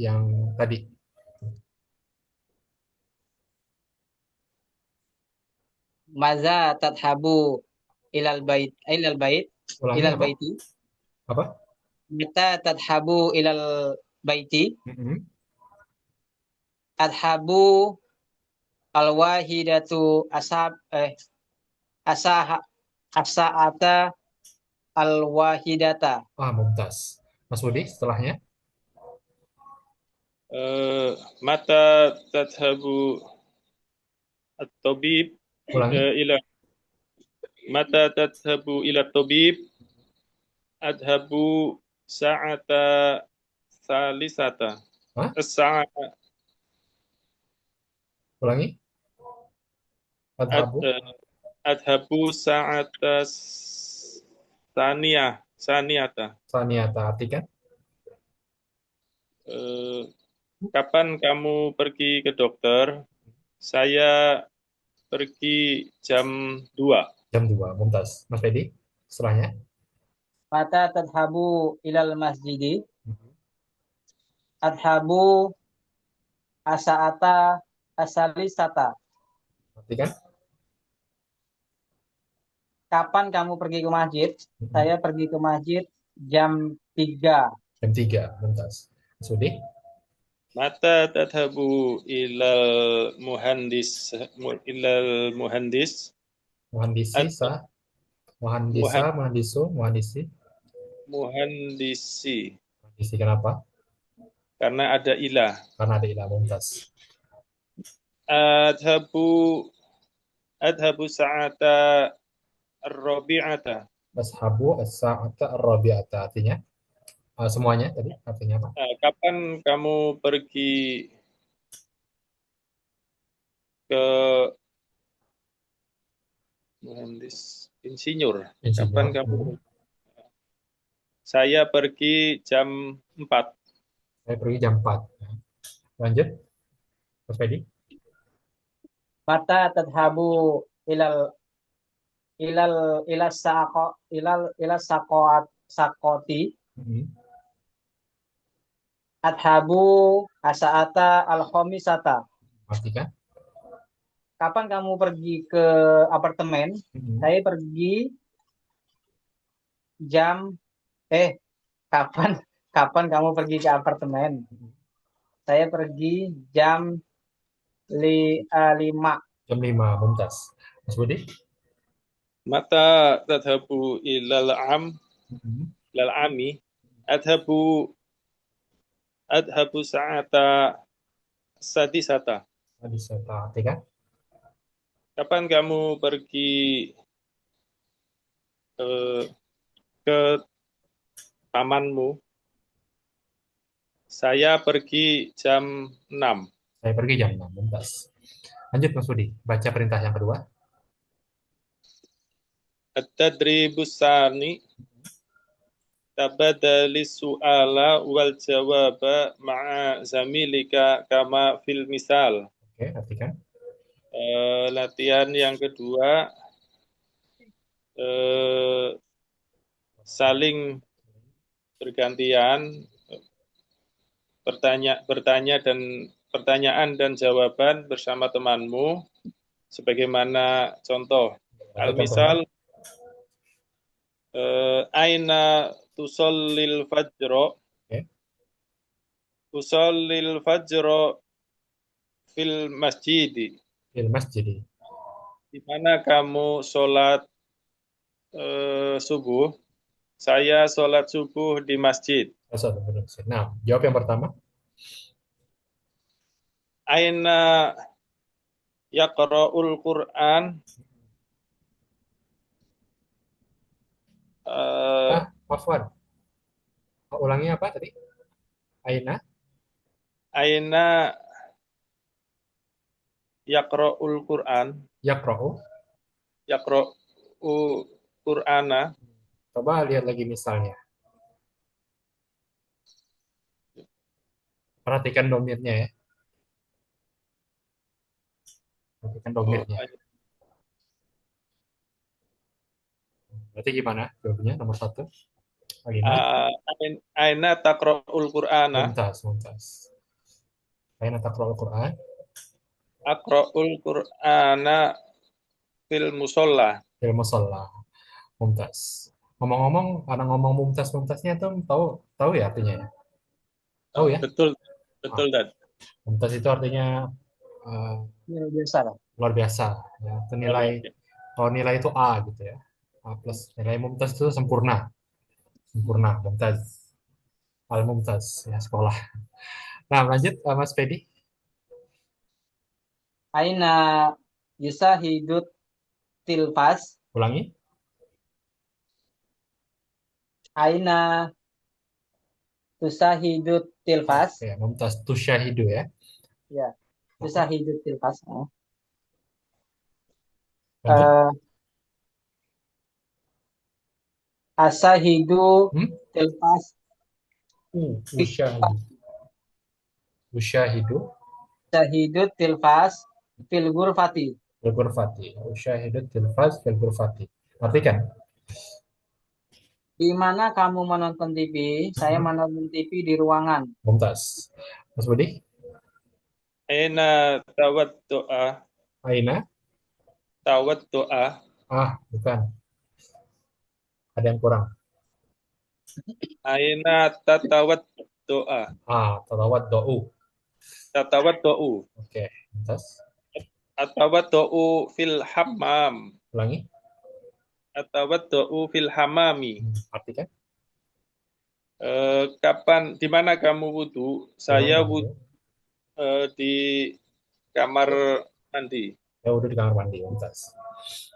yang tadi. Maza tadhabu ilal bait Ulangi ilal apa? baiti. Apa? Mata tadhabu ilal baiti. Mm-mm. Adhabu al wahidatu asab asaha asaata al wahidata. Mumtaz. Mas Budi, setelahnya. Mata tadhabu at-tabib Ulangi. ila mata tadhabu ila tabib adhabu sa'ata salisata. Hah? Sa'ata Ulangi. ad, Adhabu. adhabu sa'ata saniyata. Saniyata. Artikan. Eh, Kapan kamu pergi ke dokter? Saya pergi jam 2. Jam 2. Mumtaz. Mas Pedi, setelahnya. Mata tadhabu ilal masjidi. Mhm. Adhabu asaata asalisata. Artikan. Kapan kamu pergi ke masjid? Mhm. Saya pergi ke masjid jam 3. Jam 3. Mumtaz. Mas Budi. Mata tadhabu ilal muhandis Muhandisi, atau sa. Muhandisa, muhan, muhandisu, muhandisi. muhandisi Muhandisi kenapa? karena ada ilah. Karena ada ilah mumtaz. Adhabu adhabu sa'ata ar-rabi'ata. Ashabu as-sa'ata ar-rabi'ata. Artinya semuanya tadi artinya apa? Kapan kamu pergi ke Muhandis Insinyur? Kapan Insinyur. kamu? Saya pergi jam 4. Saya pergi jam 4. Lanjut, Mas Fedi. Mata tadhabu ilal ilal ilas saqo ilas saqoat saqoti Hmm. adhabu asaata al-khomisata. Artikan. Kapan kamu pergi ke apartemen? Hmm. Saya pergi jam eh kapan kapan kamu pergi ke apartemen? Saya pergi jam 5. Jam 5, Mumtaz. Mas Budi. Mata tadhabu Hmm. ilal ami adhabu adhabu sa'ata sadisata. Tadi saya artikan. Kapan kamu pergi eh, ke tamanmu? Saya pergi jam 6. Saya pergi jam 6, Mumtaz. Lanjut, Mas Budi. Baca perintah yang kedua. At-tadribus sani tabadali su'ala wal jawaba ma'a zamilika kama fil misal. Oke, artikan. Latihan yang kedua, saling bergantian bertanya dan pertanyaan dan jawaban bersama temanmu sebagaimana contoh. Baca contohnya. Al-misal, aina tusallil fajro, Oke. tusallil fajro fil masjid. Fil masjid. Di mana kamu sholat subuh? Saya sholat subuh di masjid. Nah, jawab yang pertama. Aina yaqra'ul Qur'an? Ah, Afwan. Ulangi apa tadi? Aina, Aina yaqra'ul Qur'an? yaqra'u. Yaqra'u Qur'ana. Coba lihat lagi misalnya. Perhatikan domirnya ya. Perhatikan Oh, domirnya. Berarti gimana? Jawabnya nomor satu. Aina, aina taqra'ul Qur'ana? mumtaz, mumtaz. Aina taqra'ul Quran. Aqra'ul Qur'ana fil musolla. Fil musalla. Mumtaz. Ngomong-ngomong, orang ngomong mumtaz, mumtaznya tuh tahu tahu ya artinya ya? Tahu ya? Betul, Ah, betul, Dad. mumtaz itu artinya eh, Ya, biasa lah. luar biasa. Ya. Itu Luar nilai, biasa. kalau nilai itu A gitu ya. A plus. Nilai mumtaz itu sempurna. Sempurna, mumtaz. Al-mumtaz, ya sekolah. Nah, lanjut Mas Fedi. Aina yusahidut tilfas. Ulangi. Aina tusahidut tilfas. Oke, mumtaz tusyahidu ya. Ya, tusahidut tilfas. Lanjut. Asahidu Hmm? tilfas. Usyahidu. Usyahidu Asahidu tilfas fil ghurfati. fil ghurfati. Usyahidu tilfaz fil ghurfati. Artikan. Di mana kamu menonton TV? Saya Hmm? menonton TV di ruangan. Mumtaz. Mas Budi. Aina tawaddu'a, Aina. tawaddu'a. Bukan. Ada yang kurang. Aina tatawaddu'a. Talawat do'u. Tatawaddu'u. Oke. Mumtaz. Atawaddu'u fil hammam. Ulangi. Atawaddu'u fil hammami. Artikan. Kapan, di mana kamu wudhu? Di Saya mana wudhu gitu? di kamar mandi. Ya udah di kamar mandi. Mumtaz.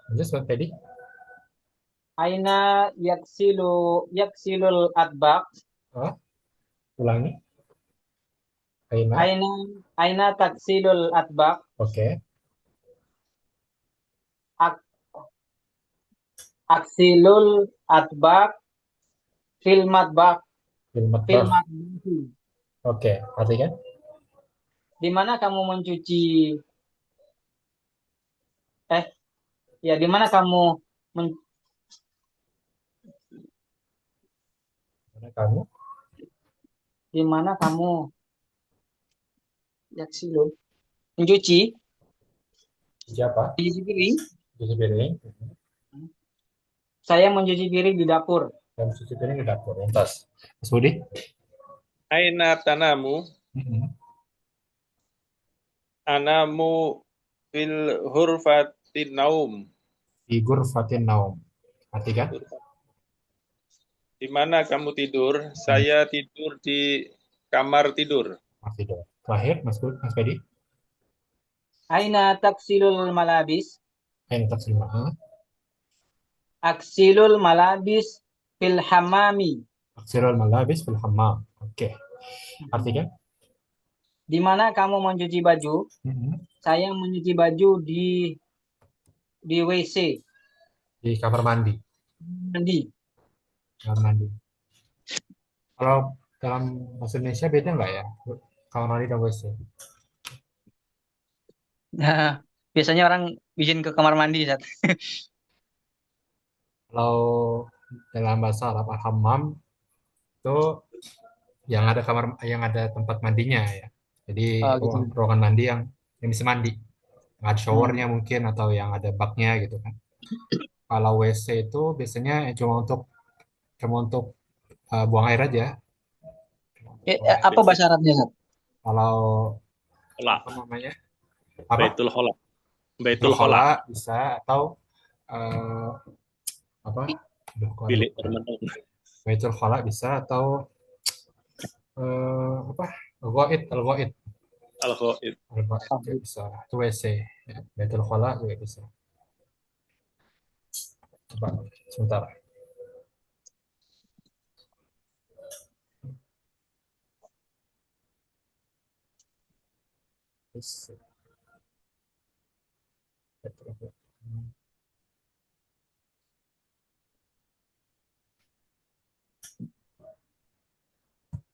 Lanjut Mas Fedi. Aina yaksilul atbaq. Oh, ulangi. Aina. Aina aina taksilul atbaq. Oke. Ak, aksilul atbaq fil matbaq Film fil matbah. matbaqi. Oke. Artinya? Di mana kamu mencuci eh ya di mana kamu men- Mana kamu? di mana kamu yaksilul mencuci Siapa? mencuci piring. Cuci piring. Saya mencuci piring di dapur. Dan cuci piring di dapur. Mumtaz. Mas Budi. Aina tanamu, Mhm. anamu fil hurfatin naum. Di ghurfatin naum. Artikan? Di mana kamu tidur? Saya tidur di kamar tidur. Mas tidur. Terakhir, Mas Fedi. Aina taksilul malabis? Aina taksil ma'a. Aksilul malabis fil hammami. Aksirul malabis fil hammam. Oke. Artikan? Di mana kamu mencuci baju? Mhm. Saya mencuci baju di WC. Di kamar mandi. Mandi. Kamar mandi. Kalau dalam bahasa Indonesia beda nggak ya? Kamar mandi dan WC. Nah, biasanya orang bikin ke kamar mandi, Sat. Kalau dalam bahasa Arab al-hammam itu yang ada tempat mandinya ya. Jadi Oh, gitu. ruangan mandi yang bisa mandi. Yang ada Hmm. showernya mungkin atau yang ada baknya gitu kan. Kalau WC itu biasanya cuma untuk buang air aja. Buang air Apa kecil. bahasa Arabnya, Sat? Kalau Hola, apa namanya? Apa? Baitul Hola. Baitul Baitul Hola, Khala bisa atau eh, apa? Aduh, kok bilik lupa. bermenung. Baitul Khala bisa atau apa? Al-Ghaid. Al-Ghaid. Al-Ghaid juga bisa. Itu WC. Ya. Baitul Khala juga bisa. Coba sebentar. Terus,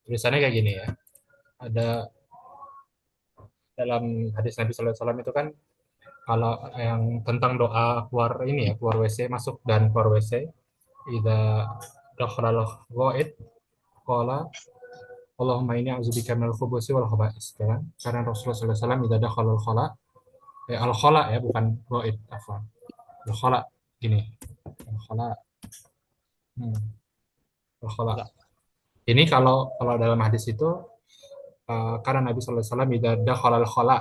tulisannya kayak gini ya. Ada dalam hadis Nabi Sallallahu Alaihi Wasallam itu kan kalau yang tentang doa keluar ini ya, keluar WC, masuk dan keluar WC, idza dakhala al-ghaid qala Allahumma inni a'udzubika minal khubuthi wal khaba'is. Kan? Karena Rasulullah sallallahu alaihi wasallam idza dakhala al-khala al-khala ya bukan ghaid, afwan. Al-khala gini. Al-khala. Hmm, al-khala. Ini kalau dalam hadis itu karena Nabi sallallahu alaihi wasallam idza dakhala al-khala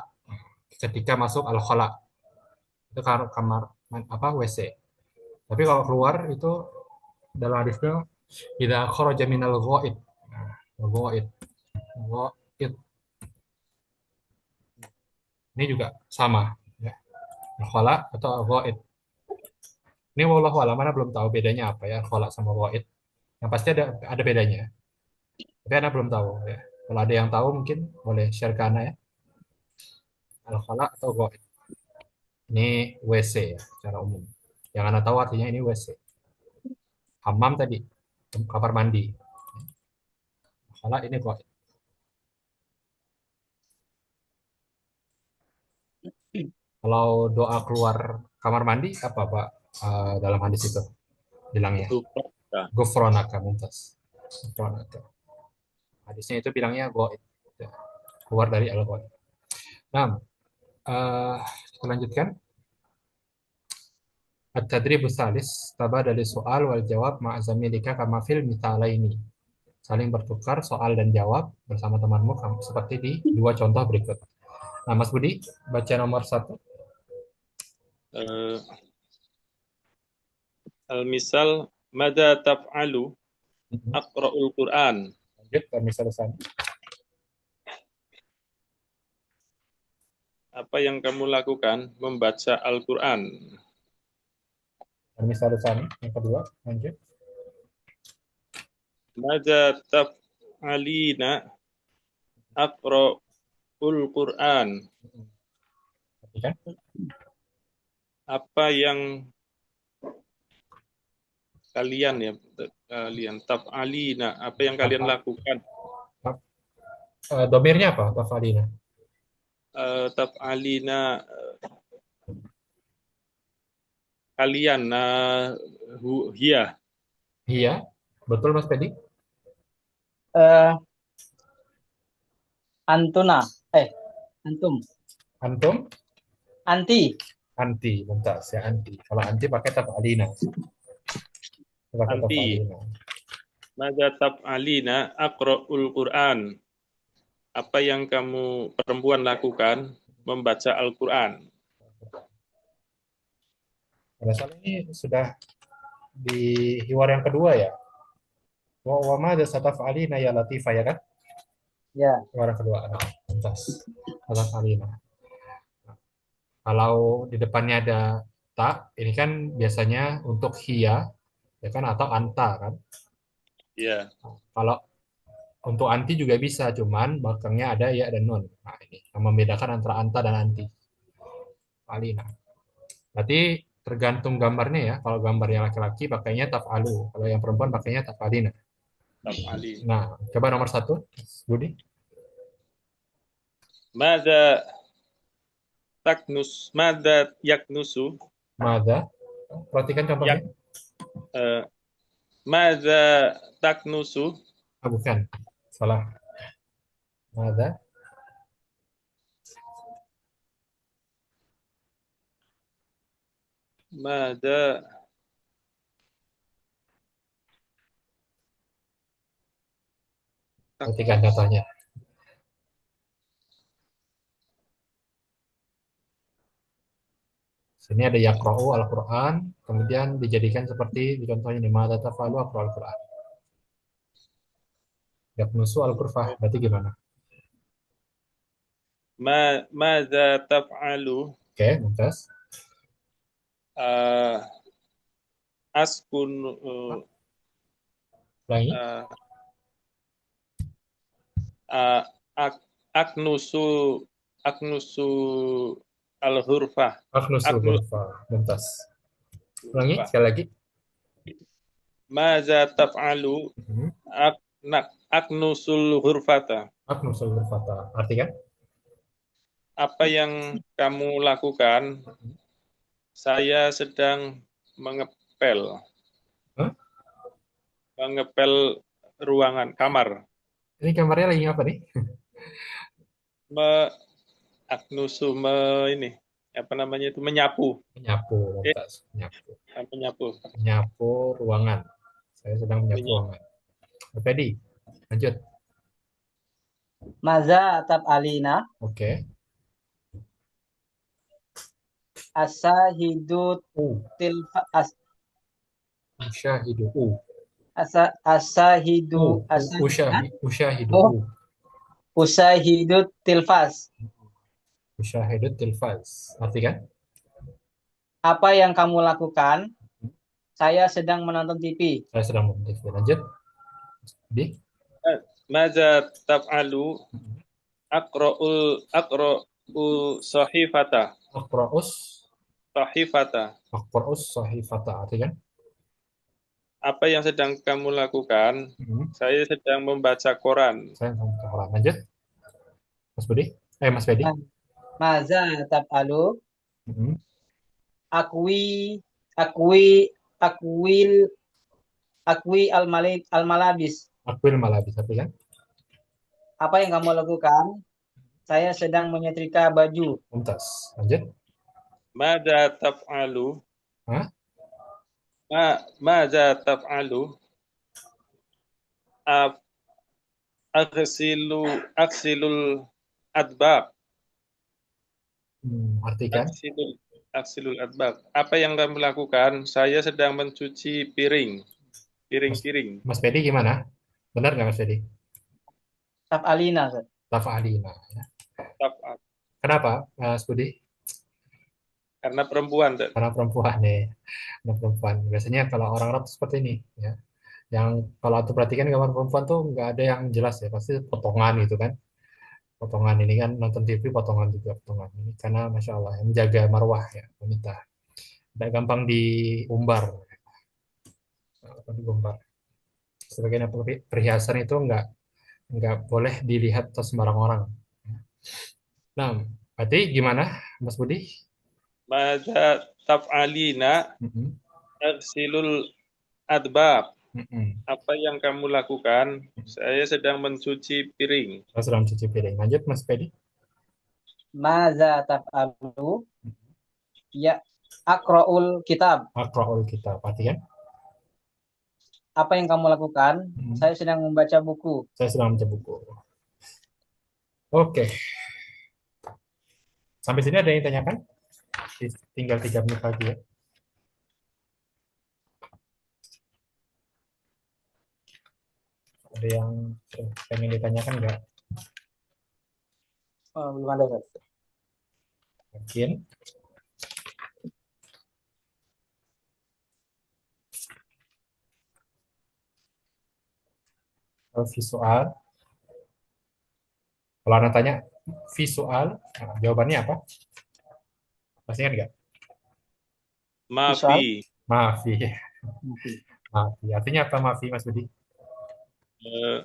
ketika masuk al-khala itu kamar apa WC. Tapi kalau keluar itu dalam hadisnya idza kharaja minal ghaid. Nah, ghaid. Ghaid. Ini juga sama ya. Al-khala atau al-ghaid. Ini wallahu alam mana belum tahu bedanya apa ya al-khala sama ghaid. Yang pasti ada bedanya. Tapi Ana belum tahu ya. Kalau ada yang tahu mungkin boleh share ke Ana ya. Al-khala atau ghaid. Ini WC ya secara umum. Yang Ana tahu artinya ini WC. Hammam tadi kamar mandi. Al-khala ini ghaid. Kalau doa keluar kamar mandi apa Pak dalam hadis itu bilangnya? Gufranaka. Gufronaka mumtaz. Gufronaka. Hadisnya itu bilangnya goib. Keluar dari al-goib. Nah, kita lanjutkan. At-tadrib salis tabadali soal wal jawab ma'azamilika kama fil mitalaini. Saling bertukar soal dan jawab bersama temanmu seperti di dua contoh berikut. Nah, Mas Budi, baca nomor satu. Eh, Al-misal, mada taf'alu aqra'ul Qur'an. Lanjut, misal sana. Apa yang kamu lakukan? Membaca Al-Quran. Misal Tsani, yang kedua, lanjut. Madza taf'alina aqra'ul Quran. Perhatikan. Apa yang kalian taf'alina, apa yang kalian lakukan? Domirnya apa, tafalina? Taf'alina, kalian, hiya. Iya, betul Mas Pedi. Eh, antuna. Antum. Antum, Anti. anti, bentar, ya anti. Kalau anti pakai tafalina. Pakai Anti. tafalina. Madza taf'alina aqra'ul Quran. Apa yang kamu perempuan lakukan? Membaca Al-Quran. Pada saat ini sudah di hiwar yang kedua ya. Wa madza sataf'alina ya Latifah ya kan? Ya. Hiwar yang kedua. Nah, bentar. Sataf'alina. Kalau di depannya ada tak, ini kan biasanya untuk hia, ya kan, atau anta kan. Ya. Kalau untuk anti juga bisa, cuman belakangnya ada ya dan nun. Nah, ini yang membedakan antara anta dan anti. Alina. Berarti tergantung gambarnya ya. Kalau gambarnya laki-laki pakainya taf'alu. Kalau yang perempuan pakainya taf'alina. Taf'ali. Nah, coba nomor satu, Budi. Madza yaknusu. Mada. Perhatikan contohnya. Madza taknusu. Bukan. Salah. Mada. Madza Perhatikan contohnya. Sini ada yaqra'u Al-Quran, kemudian dijadikan seperti di contohnya ini, mada tafalu Al-Quran. Yaknusu Al-Qurfah, berarti gimana? Madza taf'alu. Oke, mumtaz. Askun Ulangi. aknusu al-hurfah. Aknusu Al-Qurfah, mumtaz. Ulangi sekali lagi. Madza taf'alu. Aknusul hurfata. Aknusul Al-Qurfah. Artikan? Apa yang kamu lakukan? Saya sedang mengepel. Hah? Mengepel ruangan, kamar. Ini kamarnya lagi apa nih? Aknusu, ini apa namanya itu, menyapu. Menyapu, mumtaz. Menyapu. Menyapu. Menyapu ruangan. Saya sedang menyapu ruangan. Pedi, lanjut. Maza taf'alina. Oke. Asahidu tilfa Usyahidu. asahidu Usyahidu. Oh, usahidu tilfas. Usyahidu tilfaz. Artikan? Apa yang kamu lakukan? Saya sedang menonton TV. Saya sedang menonton TV. Lanjut. Di? Maza taf'alu. Aqra'u sahifata. Sahifata. Aqra'us sahifata. Artikan? Apa yang sedang kamu lakukan? Saya sedang membaca koran. Saya membaca koran. Lanjut. Mas Budi? Mas Pedi? Maza taf'alu. Akwi al-malabis. Akwil malabis. Artikan? Apa yang kamu lakukan? Saya sedang menyetrika baju. Mumtaz. Lanjut. Madza taf'alu. Hah? Madza taf'alu. Aksilul adbaq. Artikan? Aksilul adbaq. Apa yang kamu lakukan? Saya sedang mencuci piring-piring. Mas Pedi gimana? Benar nggak Mas Pedi? Taf'alina. Taf'alina. Ya. Kenapa, Mas Budi? Karena perempuan, Ustaz. Karena perempuan nih, karena perempuan. Biasanya kalau orang Arab tuh seperti ini, ya. Yang kalau aku perhatikan gambar perempuan tuh nggak ada yang jelas ya, pasti potongan gitu kan. Potongan ini kan nonton TV potongan juga potongan ini karena masya Allah yang menjaga marwah ya wanita. Tidak gampang diumbar, apa diumbar. Sebagian perhiasan itu nggak boleh dilihat atau sembarang orang. Nah, berarti gimana, Mas Budi? Madza taf'alina Mm-mm, silul adbab. mm-mm. Apa yang kamu lakukan? Saya sedang mencuci piring. Saya sedang cuci piring. Lanjut, Mas Pedi. Maza taf'alu? Ya, akra'ul kitab. Akra'ul kita, perhatikan. Apa yang kamu lakukan? Mm. Saya sedang membaca buku. Saya sedang membaca buku. Oke, sampai sini ada yang tanyakan? Tinggal 3 menit lagi ya. Ada yang pengen ditanyakan nggak? Oh, belum ada, Ustaz. Mungkin. Visual. Kalau Anda tanya visual, nah, jawabannya apa? Masih ingat nggak? Maafi. Maafi. Oke. Maafi. Artinya apa maafi, Mas Budi? Eh,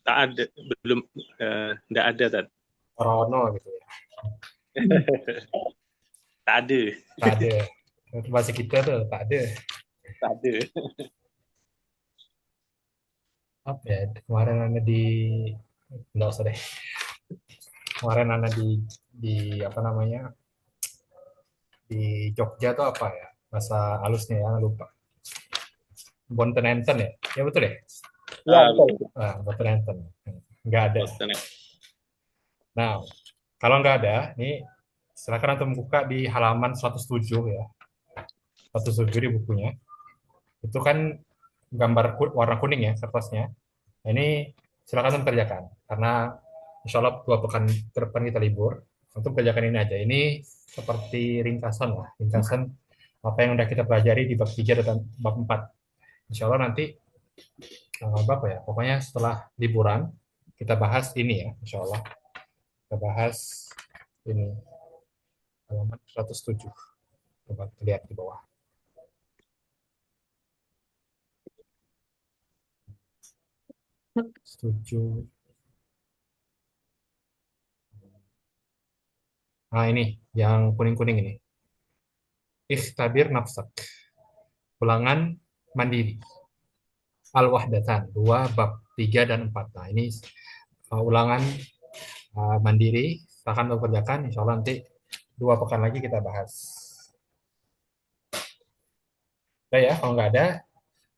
tak ada, belum, tidak ada, Tad. Rono gitu ya. Tak ada. Tak ada. Itu bahasa kita tuh, tak ada. Tak ada. Apa ya? Kemarin Anda nggak usah deh. Kemarin Anda di apa namanya? Di Jogja tuh apa ya? Bahasa halusnya ya, lupa. Bonten enten ya? Ya betul ya? Ya, betul. Ah, bonten enten. Nggak ada. Boten. Nah, kalau nggak ada, nih silakan untuk membuka di halaman 107 ya. 107 di bukunya. Itu kan gambar warna kuning ya kertasnya. Nah, ini silakan untuk kerjakan karena insya Allah 2 pekan ke depan kita libur. Untuk kerjakan ini aja. Ini seperti ringkasan lah, ringkasan apa yang udah kita pelajari di bab 3 dan bab 4. Insya Allah nanti Bapak ya, pokoknya setelah liburan kita bahas ini ya, insya Allah. Kita bahas ini halaman 107. Coba lihat di bawah. Setuju. Nah ini, yang kuning-kuning ini. Ikhtabir nafsak. Ulangan mandiri. Al-Wahdatan. 2 bab 3 dan 4. Nah ini ulangan mandiri. Silahkan kerjakan. Insya Allah nanti 2 pekan lagi kita bahas. Udah ya, kalau nggak ada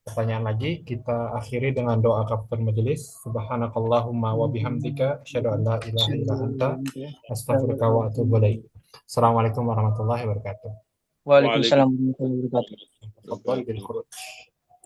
pertanyaan lagi, kita akhiri dengan doa kafatul majelis. Subhanakallahumma wa bihamdika asyhadu an la ilaha illa anta astaghfiruka wa atubu ilaik. Assalamualaikum warahmatullahi wabarakatuh. Waalaikumsalam warahmatullahi wabarakatuh. Tafadhal bil khuruj.